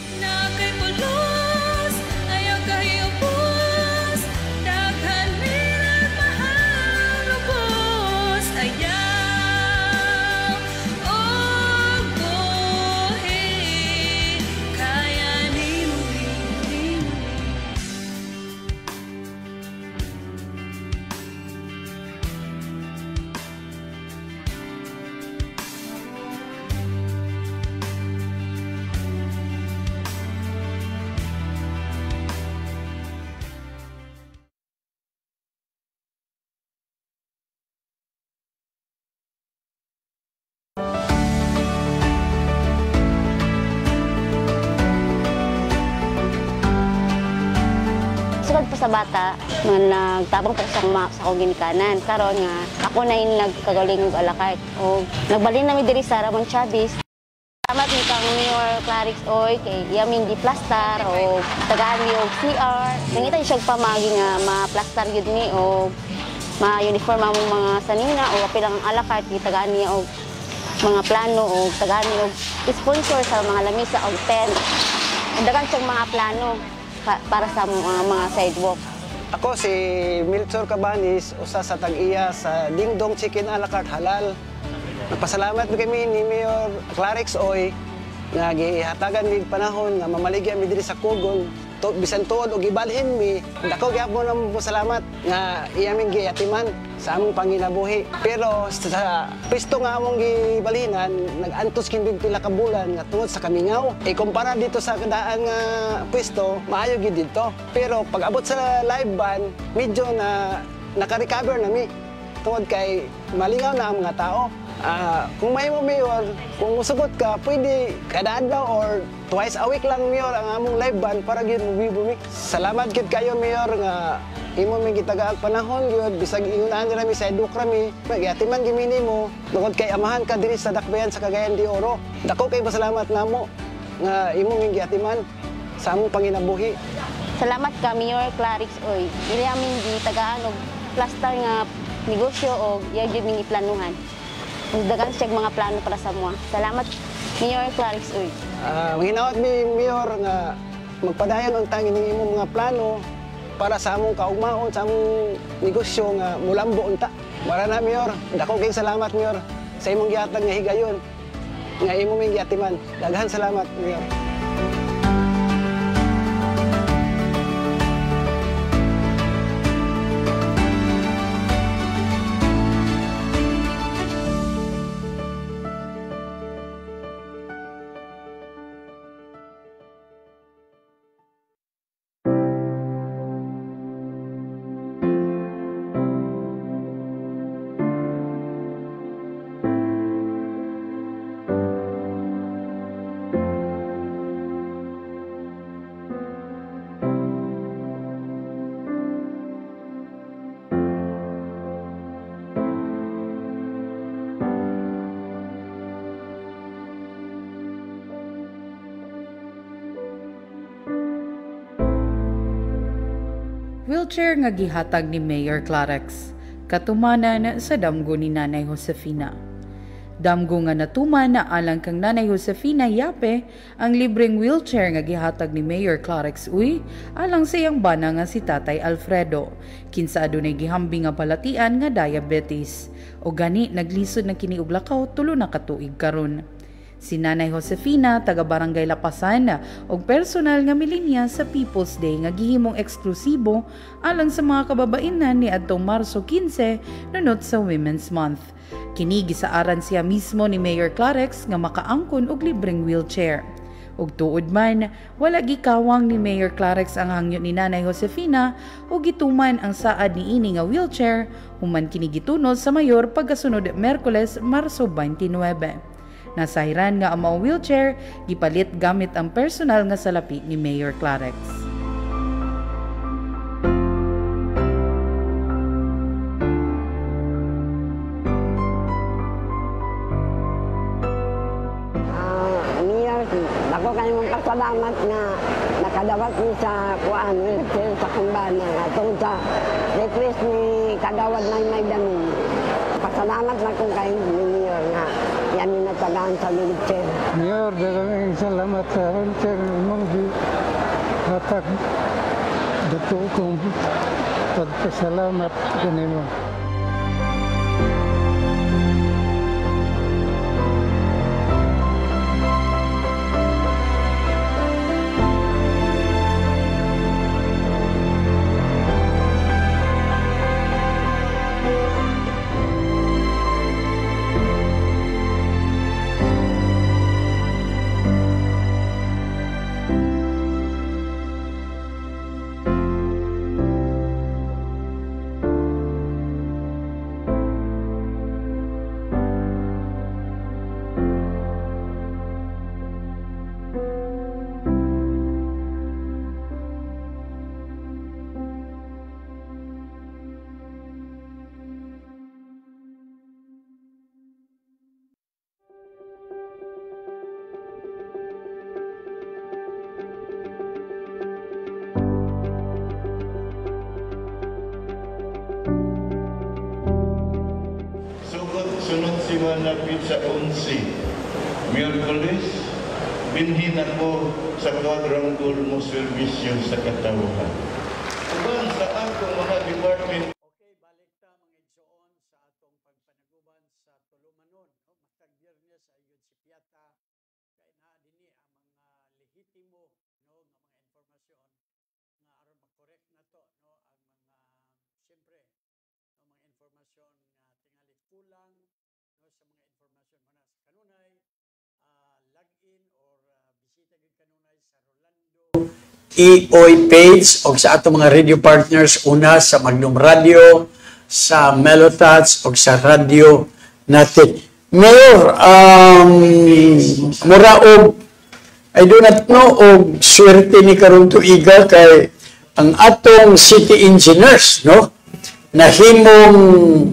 sa bata, nga nagtabang po sa akong ginikanan. Karon nga, ako na yung nagkagaling og alakay. O nagbalin namin diri sa Ramon Chavez. Salamat ni kang Mayor Clarix Oy, kay Yamin di Plastar, o tagaan ni og CR. Nangita siya pamagi nga ma-plastar yun ni, o ma-uniform ang mga sanina, o apilang alakay, tagaan niya og mga plano, o tagaan niya og sponsor sa mga lamisa o tent. Dagan siyang mga plano para sa mga sidewalk. Ako si Milchor Cabanis, usa sa tag-iya sa Dingdong Chicken a la carte halal. Nagpasalamat kami ni Mayor Clarix Oy nga gihatagan ni panahon nga mamaligya mi diri sa Kugol. Bisan tuod og ibalhin mi, dako gyapon ang salamat nga iyaming giyatiman sa among panginabuhi. Pero sa pwesto nga among gibalhinan, nag-antos kini pila ka bulan nga tungod sa kamingaw. Kumpara dito sa daan nga pwesto, maayo gid dito. Pero pag abot sa live ban, medyo na naka-recover na mi. Tungod kay malingaw na ang mga tao. Kung may mo, Mayor, kung musugot ka, pwede kada adlaw or twice a week lang, Mayor, ang among live band para gyud bumi. Salamat gid kayo, Mayor, nga imo may gitagaag panahon gyud bisag ingunahan nila mi sa edukra mi. Magyatiman gimini mo tungod kay amahan ka diri sa Dakbayan sa Cagayan de Oro. Dako kay pasalamat namo nga imo may giyatiman sa among panginabuhi. Salamat ka, Mayor Clarix Oy. Dili amin gitagaan og plastar nga negosyo o gyud mi planuhan. Dagan siya mga plano para sa mga. Salamat, Mayor Clarix Oy. Hinawat mi, Mayor, nga magpadayon ang tangin ng imong mga plano para sa among kaugmaon, sa among negosyo nga mulambo unta. Mara na, Mayor. Dako kay salamat, Mayor, sa imong gihatag nga higayon, nga imong may giyatiman. Daghan salamat, Mayor. Wheelchair nga gihatag ni Mayor Clarix, katumanan sa damgo ni Nanay Josefina. Damgo nga natuman na alang kang Nanay Josefina Yape ang libreng wheelchair nga gihatag ni Mayor Clarix Uy alang sa iyang bana nga si Tatay Alfredo. Kinsa adunay gihambing nga balatian nga diabetes. O gani naglisod na kini og lakaw tulo na katuig karon. Si Nanay Josefina, taga Barangay Lapasan, og personal nga milinya sa People's Day nga gihimong eksklusibo alang sa mga kababainan ni adtong Marso 15 nunot sa Women's Month. Kini gisaaran siya mismo ni Mayor Clarix nga makaangkon og libreng wheelchair. Ug tuod man, wala gikawang ni Mayor Clarix ang hangyo ni Nanay Josefina ug gituman ang saad ni ini nga wheelchair human kini gitunod sa mayor pagkasunod Miyerkules, Marso 29. Nasahiran nga ang mga wheelchair, gipalit gamit ang personal nga salapi ni Mayor Clarix. Mayor, ako kayo mong pasalamat na nakadawat ni sa wheelchair sa kumbana. Atong sa request ni kadawat na may damin. Pasalamat na kung kayo ni Mayor nga yan yung natagaan sa wheelchair. Mayor, dagang salamat sa wheelchair mong hatag. Dato kong pagpasalamat kanimo. malapit sa 11. Miyerkules, binhin ako sa quadrangle mo servisyo sa katawhan. Uban sa akong mga department. Okay, balik ta mga igsoon sa atong pagpanaguban sa tulumanon. No? Matag Biyernes ayun si Piata. Kaya na dinhi ang mga lehitimo no, ng mga informasyon nga aron makorek na to. No? Ang mga, siyempre, no, mga informasyon nga tingali kulang no, sa mga informasyon mo na sa kanunay. Log-in or bisita gid kanunay sa Rolando EOI page o sa ato mga radio partners una sa Magnum Radio, sa Melotats o sa radio natin. Mayor, mura og I do not know og swerte ni karon tuiga kay ang atong city engineers no nahimong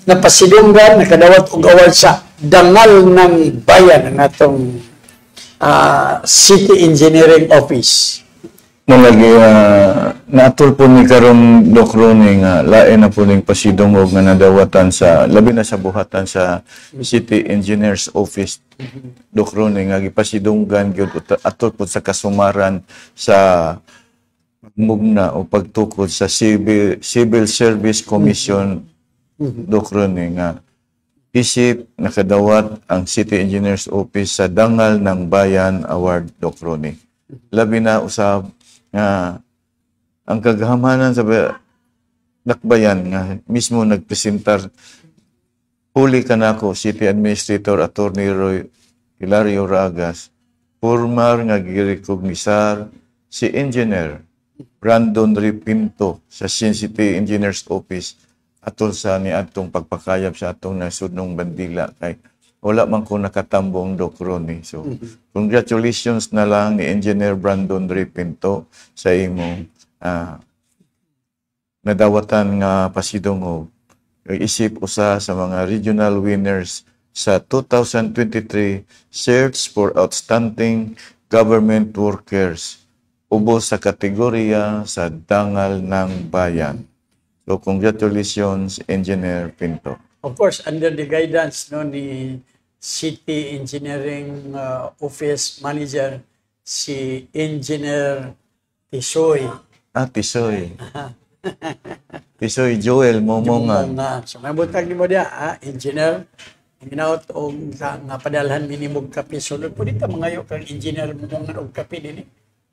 napasidunggan nakadawat og award sa dangal ng bayan ang atong City Engineering Office. Mulagi natol po ni karon Doc Ronnie nga lain na po ning pasidungog nga nadawatan sa labi na sa buhatan sa City Engineers Office. Doc Ronnie nga gipasidunggan gyud atol po sa kasumaran sa pagmugna o pagtukod sa Civil Service Commission. Doc Ronnie nga isip nakadawat ang City Engineers Office sa Dangal ng Bayan Award. Doc Ronnie, labi na usab nga ang kagahamanan sa dakbayan nga mismo nagpresentar huli kanako City Administrator Attorney Hilario Ragas formal nga girekognisar si Engineer Brandon Ripinto sa City Engineers Office atol sa niadtong pagpakayap sa atong nasudnong bandila kay wala man ko nakatambong Doc Ronnie. So, congratulations na lang ni Engineer Brandon Ripinto sa imong nadawatan nga pasidungog. Isip usa sa mga regional winners sa 2023 Search for Outstanding Government Workers ubos sa kategorya sa Dangal ng Bayan. So, congratulations, Engineer Pinto. Of course, under the guidance no, ni City Engineering Office Manager, si Engineer Tisoy. Tisoy. Tisoy Joel Momongan. So, may butag ni mo dia, Engineer, ginaot o nga padalhan minimog kape. Sulod po dito, mga kang Engineer Momongan o kape din eh.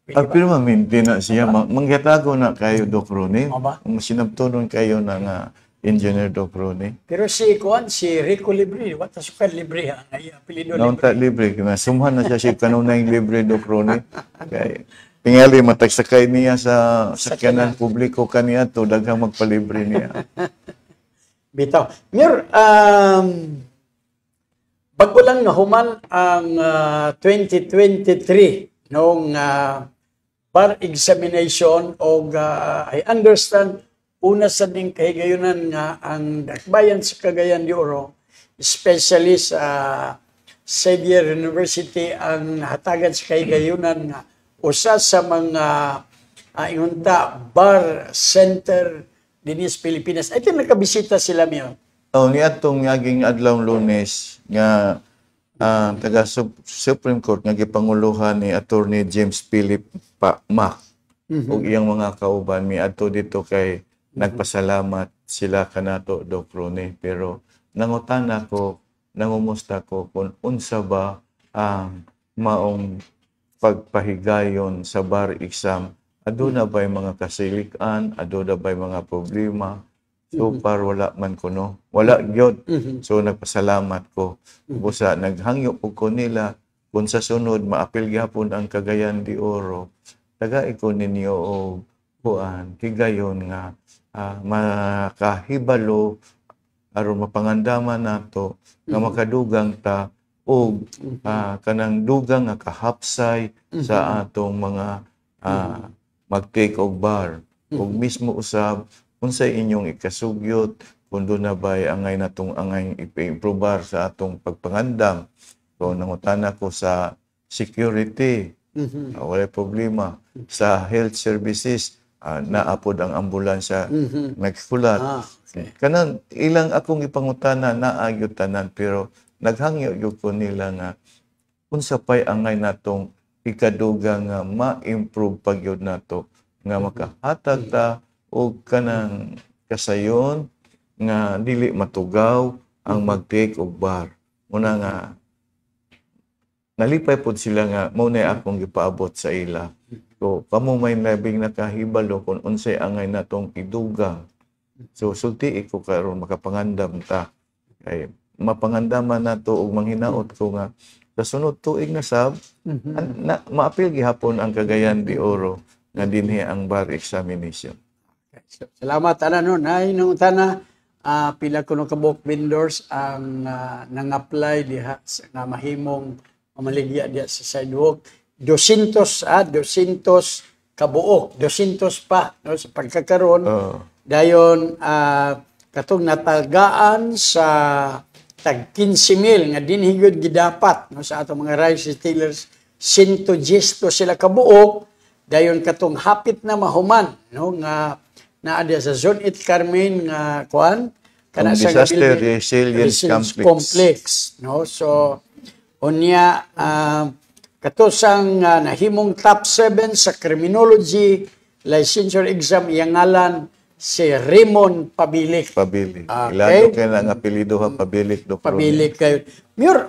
Pero maminti na siya. Mangyatago na kayo, Doc Ronnie. Sinabtunon kayo ng Engineer Doc Ronnie. Pero si Rico Libre, wata sukan Libre ha? Apelido Libre. Naunta Libre. Sumhan na siya kanunay Libre, Doc Ronnie. Kaya, tingali, matagsakay niya sa sakyanan publiko kaniya to, daghang magpalibre niya. Bitaw. Mir, bago lang nahuman ang 2023 noong bar examination o I understand una sa ding kahigayunan nga ang dakbayan sa Cagayan de Oro, especially sa Xavier University ang hatagan sa kahigayunan nga usa sa mga inunta bar center dinis Pilipinas. I think nakabisita sila miyo. Ni atong ngaging adlaw Lunes nga taga Supreme Court nga gipanguluhan ni Attorney James Philip Mac ug iyang mga kauban miadto dito kay nagpasalamat sila kanato Doc Ronnie, pero nangutana ko, nangumusta ko kung unsa ba ang maong pagpahigayon sa bar exam. Aduna ba'y mga kasilikan, aduna ba'y mga problema. So far wala man ko no. Wala gyud. So nagpasalamat ko. Busa naghangyo pug ko nila kung sa sunod maapil gyapon ang Cagayan de Oro. Taga ko ninyo og kuan higayon nga makahibalo aron mapangandaman nato nga makadugang ta og kanang dugang nga kahapsay sa atong mga mag-take og bar. Ug mismo usab unsay inyong ikasugyot kung doon na ba'y angay natong angay ipa-improbar sa atong pagpangandam. So, nangutana ko sa security, wala problema. Sa health services, naapod ang ambulansya, nagkulat. Kanan ilang akong ipangutana naayod tanan pero naghangyo gyud ko nila nga unsa pay angay natong ikaduga nga ma-improve pagyud nato nga makahatag ta og kanang kasayon nga dili matugaw ang mag-take og bar. Muna nga nalipay pod sila nga mao na akong gipaabot sa ila. So kamo may labing nakahibalo kung unsay angay natong idugang. So sulti ko karon makapangandam ta. Kay mapangandaman nato og manghinaot ko nga sa sunod tuig na sab maapil gihapon ang Cagayan de Oro nga dinhi ang bar examination. Okay. So, salamat ana no nay nung tana pila kuno ka book vendors ang nang-apply diha nga mahimong mamaligya diha sa sidewalk. 200 kabuok, 200 pa no sa pagkakaroon. Dayon katong natagaan sa tag 15,000 nga dinhigod gidapat no sa atong mga rice retailers 110 sila kabuok. Dayon katong hapit na mahuman no nga naa diha sa Zone 8 Carmen nga kuan kana sa disaster resilience complex no. So unya katosang nahimong top 7 sa criminology licensure exam iyang ngalan si Raymond Pabilik. Pabilik. Okay. Ilado kay na ang apelyido ha Pabilik do. Pabilik kayo. Mayor,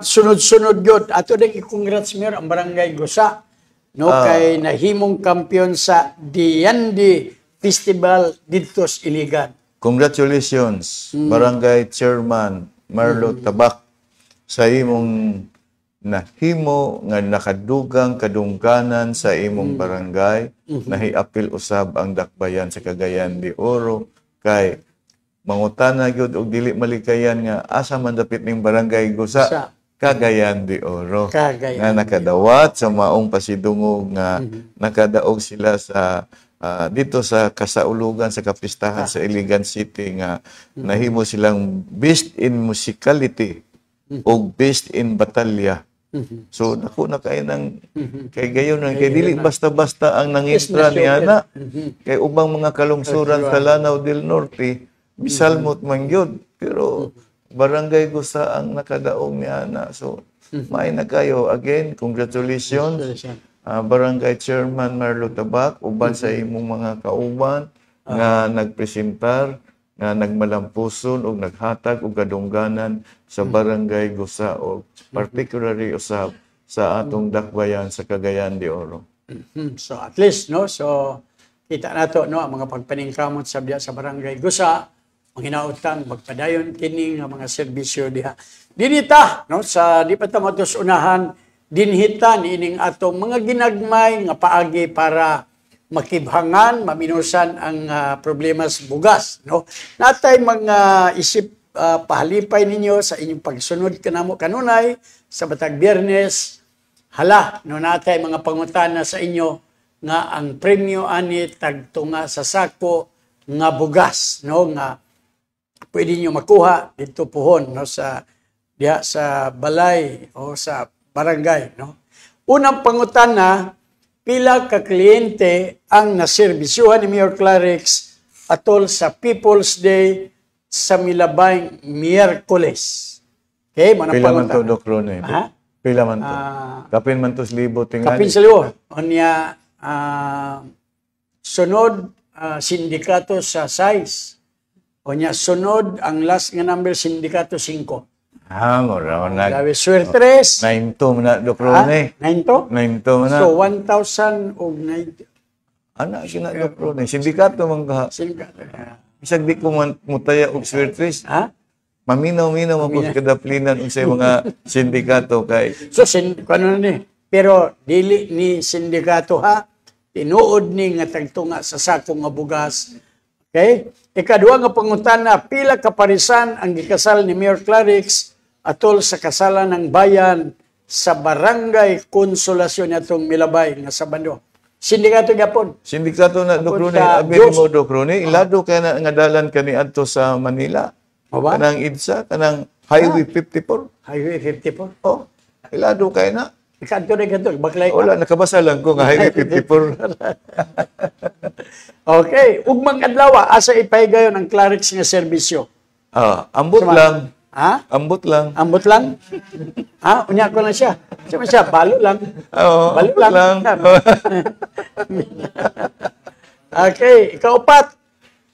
sunod-sunod yun. Ato din i-congrats Mayor ang Barangay Gusa no kay nahimong kampiyon sa Diandi Festival dito sa Iligan. Congratulations Barangay Chairman Marlo Tabak sa imong nahimo nga nakadugang kadungganan sa imong barangay. Nahiapil usab ang dakbayan sa Cagayan de Oro kay mangutana gyud og dili malikayan nga asa man dapit ning Barangay Gusa Cagayan de Oro nga nakadawat sa maong pasidungog nga nakadaog sila sa dito sa kasaulugan sa kapistahan sa Iligan City nga nahimo silang best in musicality o best in batalya. So dako na kay nang kay gayon nang kay dili basta-basta ang nangintra ni ana kay ubang mga kalungsuran sa Lanao del Norte bisalmot man gyud pero Barangay Gusa ang nakadaog ni ana. So may na kayo again, congratulations Barangay Chairman Marlo Tabak uban sa imong mga kauban nga nagpresentar nga nagmalampuson o naghatag og kadungganan sa Barangay Gusa o particularly usab sa atong dakbayan sa Cagayan de Oro. So at least no so kita nato no ang mga pagpaningkamot sa diha sa Barangay Gusa ang hinautang magpadayon kini nga mga serbisyo diha. Dinita no sa di pa ta matus unahan dinhita niining atong mga ginagmay nga paagi para makibhangan, maminusan ang problema sa bugas. No? Natay mga isip pahalipay ninyo sa inyong pagsunod kanamo kanunay sa Batag Biyernes. Hala, no natay mga pangutana sa inyo nga ang premyo ani tagtunga sa sako nga bugas, no nga pwede niyo makuha dito puhon no sa diha sa balay o sa barangay, no. Unang pangutana, pila ka kliyente ang naserbisyuhan ni Mayor Clarix atol sa People's Day sa Milabay Miyerkules. Okay, manang pila man to pangutana. Doc Rone? Pila man to? Kapin man to 1,000 tingani? Kapin sa libo. Onya, sunod sindikato sa size. Onya, sunod ang last nga number sindikato 5. Mura na. Grabe, suertres. 9 na, Doc Rone. 9 na. So, 1,000 o 90. Ana, sina Doc Rone. Sindikato man ka. Sindikato. Isag di ko mutaya og suertres. Maminaw-minaw man po sa kadaplinan unsay mga sindikato kay. So, ano ni? Pero, dili ni sindikato ha. Tinuod ni nga tagtunga sa sako nga bugas. Okay? Ikaduha nga pangutana, pila kaparisan ang gikasal ni Mayor Clarix atol sa kasalan ng bayan sa Barangay Konsolasyon atong Milabay nga Sabado. Sindikato gyapon. Sindikato na Doc Rone, abi mo Doc Rone, ilado kay na nga dalan kani adto sa Manila. Kanang IDSA, kanang Highway 54. Highway 54. Oh, ilado kay na. Kanto na kanto, baklay. Wala, nakabasa lang ko nga Highway 54. Okay, ugmang adlaw, asa ipahigayon ang Clarix nga serbisyo? Ambot lang. Ha? Ambot lang. Ambot lang? Unya ko na siya. Sama siya, balo lang. Oo, balo ambot lang. Okay, ikaupat.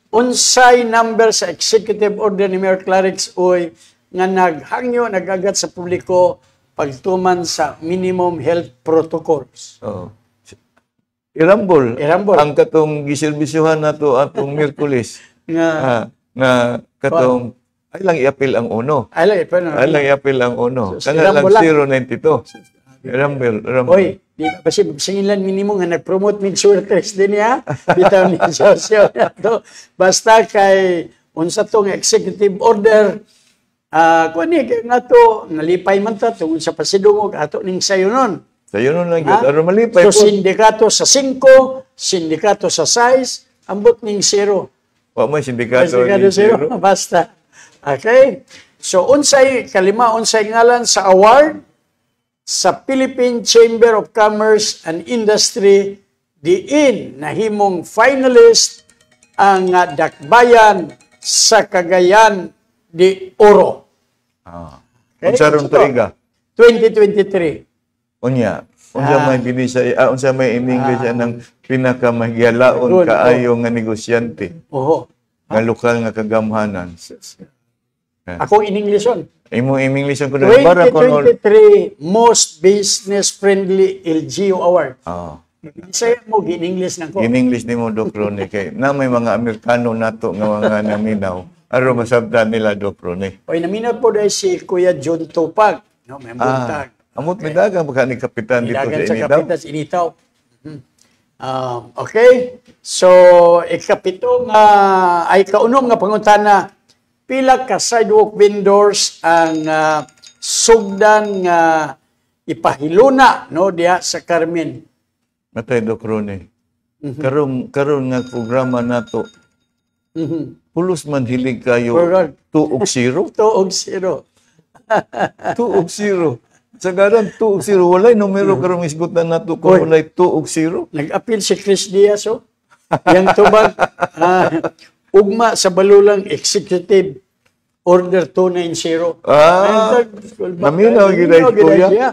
Unsay number sa executive order ni Mayor Clarix Uy nga naghangyo, nagagat sa publiko pagtuman sa minimum health protocols. Irambol. Irambol. Ang katong giserbisyuhan nato atong Miyerkules. nga katong ay lang i-appeal ang uno. Ay lang i-appeal ang uno. So, Kana lang 092. Irambol. Oy, di ba kasi singilan minimum nga nag-promote mig surtes din niya. Bitaw ni sosyo nato. Basta kay unsa tong executive order kuani nga to nalipay man ta tungod sa pasidungog ato ning sayunon. Sayunon lang gyud aron malipay po. So sindikato sa 5, sindikato sa 6, ambot ning 0. Wa may sindikato ning 0. Basta. Okay? So unsay ngalan sa award sa Philippine Chamber of Commerce and Industry diin nahimong finalist ang Dakbayan sa Cagayan de Oro. Okay? Unsa ron tuiga? 2023. Unya, unsa may in English ng pinakamahigyalaon kaayo nga negosyante. Nga lokal nga kagamhanan. Ako in English on. Imo in English on 2023 most business friendly LGU award. Saya mo in English nako. In English nimo Doc Ronnie kay na may mga Amerikano nato nga mga naminaw. Aro masabtan nila Doc Ronnie. Oy naminaw po dai si Kuya John Tupag, no, may buntag. Amot may dagang baka ni kapitan dito sa Initaw. Kapitan sa Initaw. Okay. So ikapito nga ay kaunom nga pangutana pila ka sidewalk vendors ang sugdan nga ipahiluna no diha sa Carmen. Matay Doc Ronnie. Karon nga programa nato. Pulos man hilig kayo 2-0. 2-0. 2-0. Sa garan 2-0 walay numero karong isgutan nato ko walay 2-0. Nag-appeal si Chris Diaz yang tubag ugma sa balulang executive order 290. Naminaw giday kuya.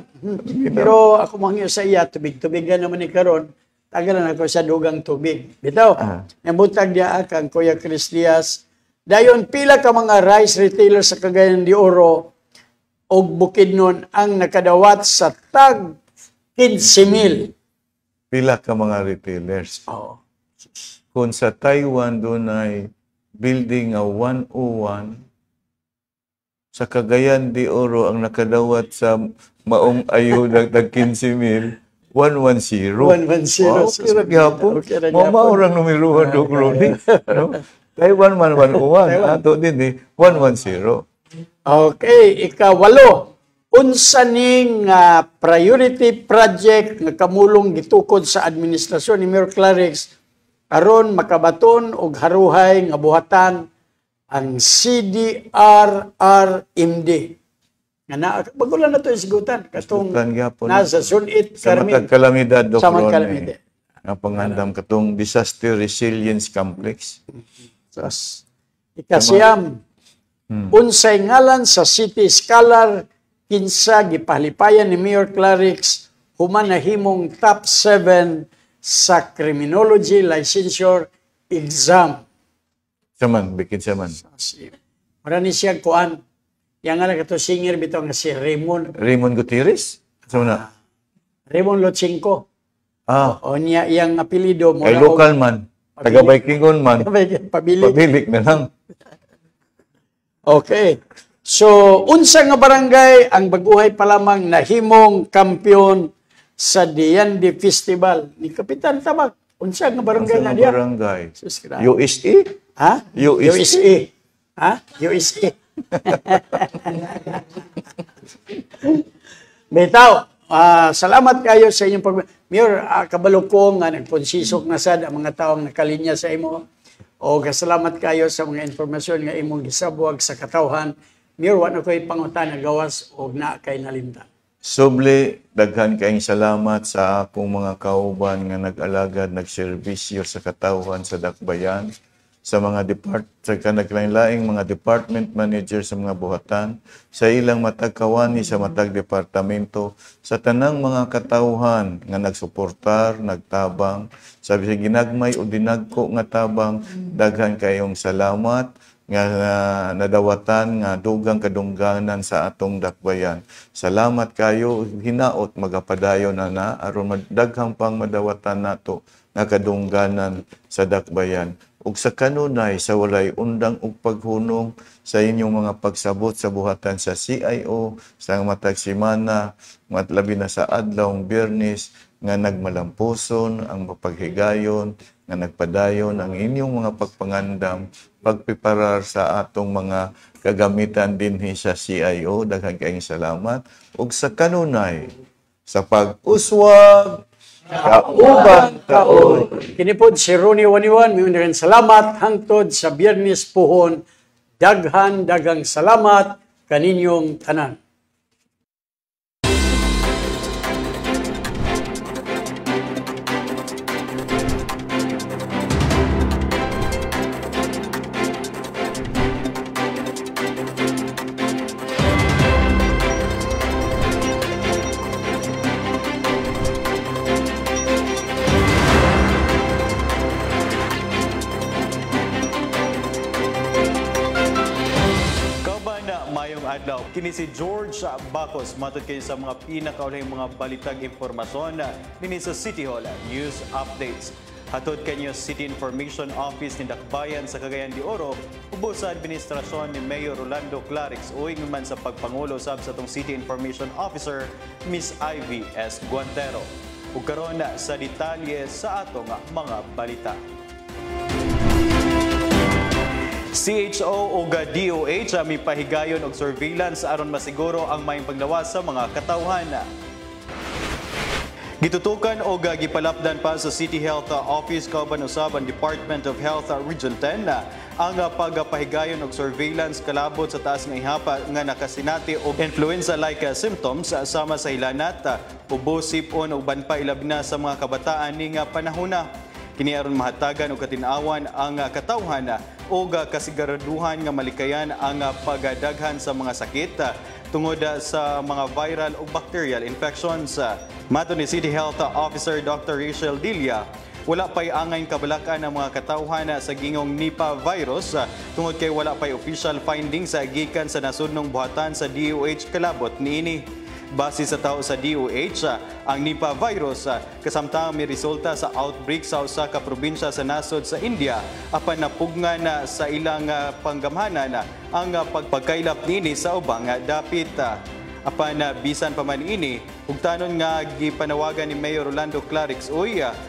Pero ako mangyo sa iya tubig-tubigan naman ni karon. Tagalan ako sa dugang tubig. Bitaw. Nabutag dia kang Kuya Chris Diaz. Dayon pila ka mga rice retailers sa Cagayan de Oro og Bukidnon ang nakadawat sa tag 15,000. Pila ka mga retailers. Kung sa Taiwan doon ay building 101, sa Cagayan de Oro ang nakadawat sa maong ayuda tag 15,000, 110. 110. Okay ra gyapon. Maurang numero Doc Ronnie. Taiwan man 101, ato din 110. Okay, ikawalo. Unsa ning priority project nga kamulong gitukod sa administrasyon ni Mayor Clarix aron makabaton og haruhay nga buhatan ang CDRRMD. Nga bagulan na to isigutan katong nasa Sunit Carmen. Sa matag kalamidad Doc Ronnie. Ang pangandam katong Disaster Resilience Complex. Ikasiyam. Unsay ngalan sa City Scholar kinsa gipahalipayan ni Mayor Clarix human nahimong top 7 sa criminology licensure exam. Saman, bikin saman. Marani siya kuan. Yang nga kato singer bitaw nga si Raymond Gutierrez? Sumuna. Raymond Lochinko. O niya iyang apelido mo. Ay local man. Taga-Bikingon man. Pabilik na lang. Okay. So, unsa nga barangay ang baguhay pa lamang nahimong kampiyon sa Diande Festival ni Kapitan Tabak? Unsa nga barangay na diya? Barangay. USA? Ha? USA. Ha? USA. Bitaw, salamat kayo sa inyong Mayor, kabalo ko nga nagkonsisok na sad ang mga taong nakalinya sa imo. O salamat kayo sa mga informasyon nga imong gisabuag sa katawhan. Mayor, wala ko'y pangutan na gawas o na kay nalimtan. Suble, daghan kaayong salamat sa akong mga kauban nga nag-alagad, nagserbisyo sa katawhan sa Dakbayan, sa mga sa kanaglaing-laing mga department manager sa mga buhatan, sa ilang matag kawani sa matag departamento, sa tanang mga katawhan nga nagsuportar, nagtabang, sabi sa ginagmay o dinagko nga tabang, daghan kayong salamat nga nadawatan nga dugang kadungganan sa atong Dakbayan. Salamat kayo, hinaot magapadayon na aron daghang pang madawatan nato nga kadungganan sa Dakbayan. Ug sa kanunay sa walay undang ug paghunong sa inyong mga pagsabot sa buhatan sa CIO sa matag semana, matlabi na sa adlawng Biyernes nga nagmalampuson ang mapaghigayon, nga nagpadayon ang inyong mga pagpangandam, pagpiparar sa atong mga kagamitan dinhi sa CIO. Daghang kaayong salamat. Ug sa kanunay sa pag-uswag kauban kaon. Kini pod si Ronnie Waniwan, may rin salamat hangtod sa Biyernes puhon. Daghang salamat kaninyong tanan. Kini si George Bacos, matod kayo sa mga pinakaulahing mga balitag impormasyon nini sa City Hall News Updates. Hatod kanyo City Information Office ni Dakbayan sa Cagayan de Oro, ubos sa administrasyon ni Mayor Rolando Clarix uwing man sa pagpangulo sab sa tong City Information Officer, Miss Ivy S. Guantero. Ug karon sa detalye sa atong mga balita. CHO o DOH may pahigayon og surveillance aron masiguro ang may paglawas sa mga katawhan. Gitutukan o gipalapdan pa sa City Health Office kauban usab ang Department of Health Region 10 ang pagpahigayon og surveillance kalabot sa taas nga ihapa nga nakasinati og influenza-like symptoms sama sa hilanat, ubo, sipon ug uban pa ilabi na sa mga kabataan ning panahona. Kini aron mahatagan og katin-awan ang katawhan o kasiguraduhan nga malikayan ang pagdaghan sa mga sakit tungod sa mga viral o bacterial infections. Mato ni City Health Officer Dr. Rachel Dilia, wala pa'y angay kabalakan ang mga katawhan sa gingong Nipah virus tungod kay wala pa'y official findings sa gikan sa nasudnong buhatan sa DOH kalabot niini. Base sa tao sa DOH, ang Nipah virus kasamtang may resulta sa outbreak sa usa ka probinsya sa nasod sa India apan napugngan sa ilang panggamhanan ang pagpagkailap nini sa ubang dapit. Apan bisan pa man ini, ugtanon nga gipanawagan ni Mayor Rolando Clarix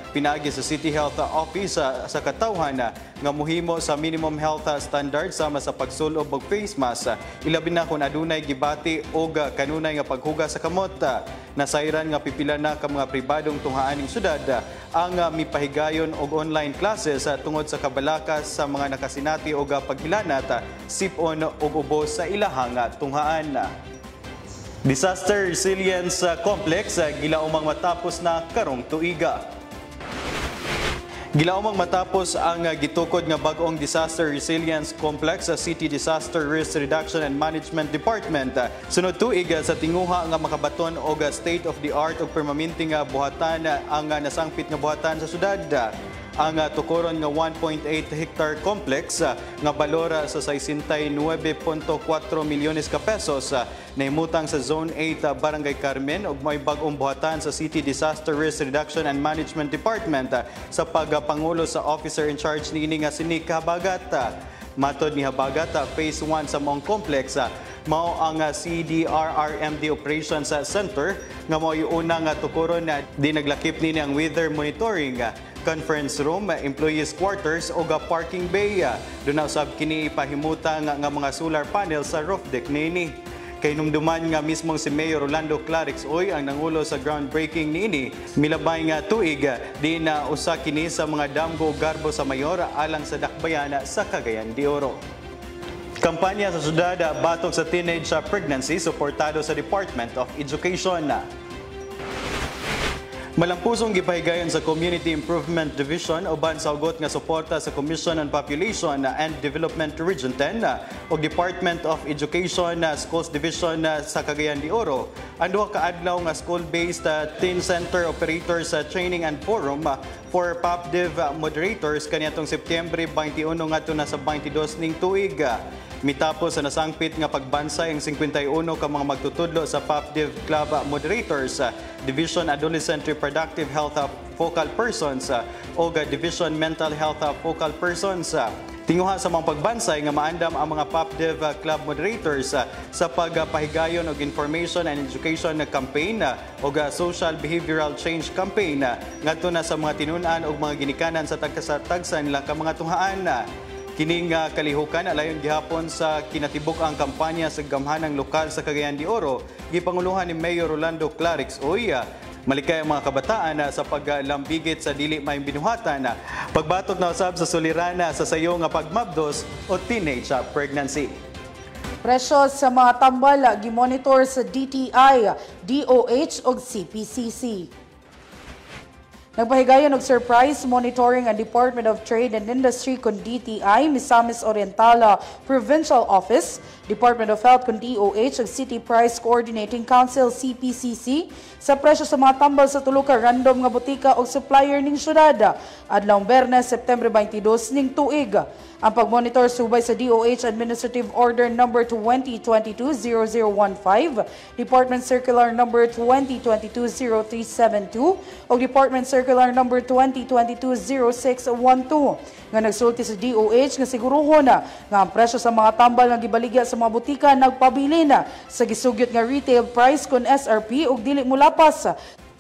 pinaagi sa City Health Office sa katawhan nga muhimo sa minimum health standards sama sa pagsulob og face mask, ilabi na kung adunay gibati og kanunay nga paghugas sa kamot. Nasayran nga pipila na ka mga pribadong tunghaaning syudad ang mipahigayon og online classes tungod sa kabalakas sa mga nakasinati og paghilanat, sipon og ubo sa ilahang tunghaan. Disaster Resilience Complex gilaumang matapos na karong tuiga. Gilaumang matapos ang gitukod nga bag-ong Disaster Resilience Complex sa City Disaster Risk Reduction and Management Department. Sunod tuig sa tinguha nga makabaton og state-of-the-art og permanente nga buhatan ang nasangpit nga buhatan sa syudad. Ang tukuron nga 1.8 hectare complex nga balora sa 69.4 milyones ka pesos nahimutang sa Zone 8 Barangay Carmen ug may bag-ong buhatan sa City Disaster Risk Reduction and Management Department sa pagpangulo sa officer in charge niini nga si Nick Habagat. Matod ni Habagat, Phase 1 sa mong complex mao ang CDRRMD Operations Center nga mao yung unang tukuron na di naglakip nini ang weather monitoring, conference room, employees quarters o parking bay. Doon na usab kini ipahimutang nga mga solar panels sa roof deck nini. Kay nung duman nga mismong si Mayor Rolando Clarix ang nangulo sa groundbreaking niini, milabay nga tuig di na usa kini sa mga damgo ug garbo sa mayor alang sa Dakbayan sa Cagayan de Oro. Kampanya sa syudad batok sa teenage pregnancy suportado sa Department of Education. Malampusong gipahigayon sa Community Improvement Division uban sa ugot nga suporta sa Commission on Population and Development Region 10 o Department of Education Schools Division sa Cagayan de Oro ang duha ka adlaw nga school-based teen center operators training and forum for POPDIV moderators kaniadtong Setyembre 21 ngadto na sa 22 ning tuig. Mitapos sa nasangpit nga pagbansay ang 51 ka mga magtutudlo sa POPDIV Club Moderators, Division Adolescent Reproductive Health Focal Persons o Division Mental Health Focal Persons. Tinguha sa mga pagbansay nga maandam ang mga POPDIV Club Moderators sa pagpahigayon og Information and Education Campaign o Social Behavioral Change Campaign ngadto na sa mga tinun-an og mga ginikanan sa tagsa-tagsa nila ka mga tunghaan. Kining kalihukan alayon gihapon sa kinatibuk ang kampanya sa gamhanang lokal sa Cagayan de Oro, gipanguluhan ni Mayor Rolando Clarix Oy. Malikay ang mga kabataan sa paglambigit sa dili may binuhatan, pagbatok na usab sa sulirana sa sayo nga pagmabdos o teenage pregnancy. Presyo sa mga tambal gimonitor sa DTI, DOH ug CPCC. Nagpahigayon og surprise monitoring ang Department of Trade and Industry kun DTI, Misamis Oriental Provincial Office, Department of Health kun DOH ug City Price Coordinating Council CPCC sa presyo sa mga tambal sa tulo ka random nga butika o supplier ning syudad adlawng Biyernes, September 22 ning tuig. Ang pagmonitor subay sa DOH Administrative Order No. 2022-0015, Department Circular No. 2022-0372 o Department Circular No. 2022-0612 nga nagsulti sa DOH nga siguruhon nga ang presyo sa mga tambal nga gibaligya sa mga butika nagpabili na sa gisugyot nga retail price kun SRP ug dili mulapas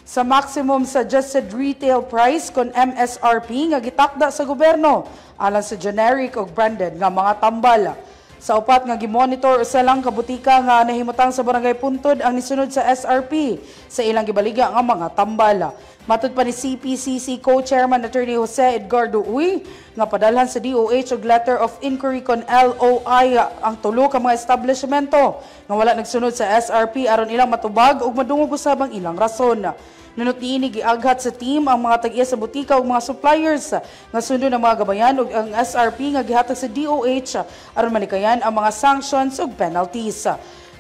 sa maximum suggested retail price kun MSRP nga gitakda sa gobyerno alang sa generic ug branded nga mga tambal. Sa upat nga gimonitor usa lang ka butika nga nahimutang sa Barangay Puntod ang nisunod sa SRP sa ilang gibaligya nga mga tambal. Matud pa ni CPCC Co-Chairman Attorney Jose Edgardo Uy nga padalhan sa DOH og letter of inquiry kon LOI ang tulo ka mga establishmento nga wala nagsunod sa SRP aron ilang matubag ug madungog usab ang ilang rason. Nunot niini giaghat sa team ang mga tag-iya sa butika ug mga suppliers nga sundo ng mga gabayan ug ang SRP nga gihatag sa DOH aron malikayan ang mga sanctions ug penalties.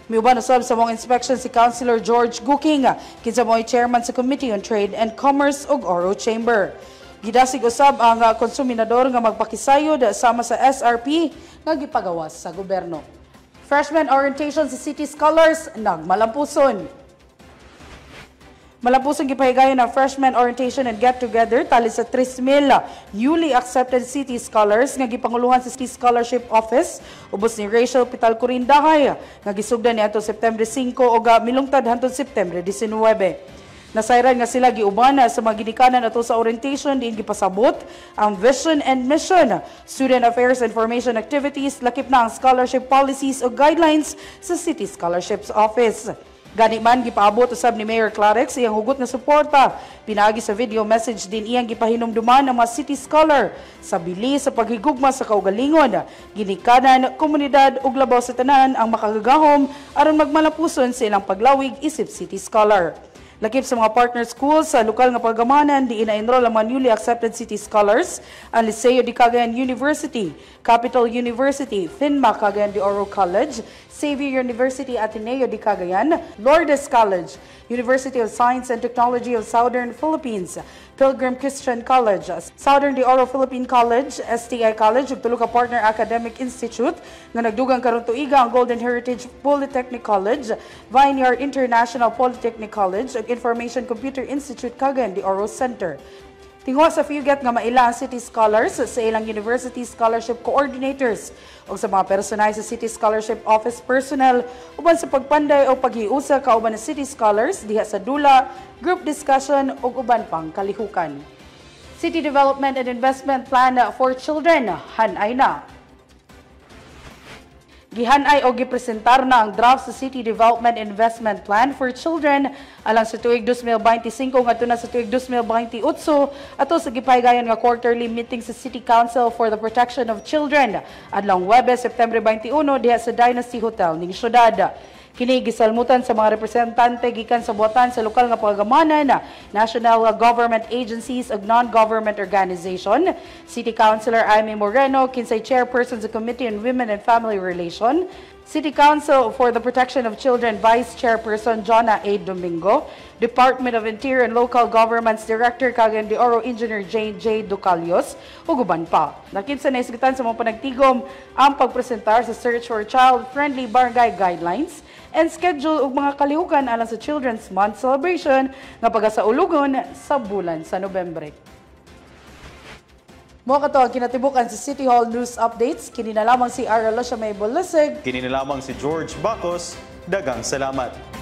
Miuban usab sa mga inspection si Councilor George Guking, kinsa mo'y chairman sa Committee on Trade and Commerce ug Oro Chamber. Gidasig usab ang konsuminador nga magpakisayod sama sa SRP nga gipagawas sa gobyerno. Freshman orientation sa City Scholars nagmalampuson. Malampusong gipahigayon ang freshman orientation and get-together tali sa 3,000 newly accepted City Scholars nga gipanguluhan sa City Scholarship Office ubos ni Rachel Pitalcurin Dahay nga gisugdan niadto September 5 o milungtad hangtod September 19. Nasayran nga sila giuban sa mga ginikanan ato sa orientation diin gipasabot ang vision and mission, student affairs and formation activities, lakip na ang scholarship policies o guidelines sa City Scholarships Office. Gani man gipaabot usab ni Mayor Clarix iyang hugot nga suporta. Pinaagi sa video message din iyang gipahinumduman ang mga City Scholar sa bilis sa paghigugma sa kaugalingon, ginikanan, komunidad ug labaw sa tanan ang makagagahom aron magmalapuson sa ilang paglawig isip City Scholar. Lakip sa mga partner schools sa lokal nga pagamanan, di ina-enroll ang mga newly accepted City Scholars, ang Liceo de Cagayan University, Capital University, FINMA Cagayan de Oro College, Xavier University Ateneo de Cagayan, Lourdes College, University of Science and Technology of Southern Philippines, Pilgrim Christian College, Southern de Oro Philippine College, STI College, ug tulo ka partner academic institute nga nagdugang karon tuiga ang Golden Heritage Polytechnic College, Vineyard International Polytechnic College, ug Information Computer Institute Cagayan de Oro Center. Tingwa sa FUGET nga maila ang City Scholars sa ilang University Scholarship Coordinators o sa mga personay sa City Scholarship Office personnel uban sa pagpanday o paghiusa kauban ng City Scholars diha sa dula, group discussion ug uban pang kalihukan. City Development and Investment Plan for Children, hanay na. Gihanay o gipresentar na ang draft sa City Development Investment Plan for Children alang sa tuig 2025 ngadto na sa tuig 2028 ato sa gipahigayon nga quarterly meeting sa City Council for the Protection of Children adlong Huwebes, September 21 diha sa Dynasty Hotel ning syudad. Kini gisalmutan sa mga representante gikan sa buhatan sa lokal nga pagamanan, national government agencies ug non-government organization, City Councilor Amy Moreno, kinsay chairperson sa Committee on Women and Family Relation, City Council for the Protection of Children Vice Chairperson Jonna A. Domingo, Department of Interior and Local Governments Director Cagayan de Oro Engineer J. Ducalios, ug uban pa. Nakinsa na isgitan sa mga panagtigom ang pagpresentar sa Search for Child-Friendly Barangay Guidelines and schedule og mga kalihukan alang sa Children's Month celebration nga pagasaulugon sa bulan sa Nobyembre. Mo kato ang kinatibukan sa City Hall News Updates. Kini na lamang si Aralo siya may bulasig. Kini na lamang si George Bacos. Dagang salamat.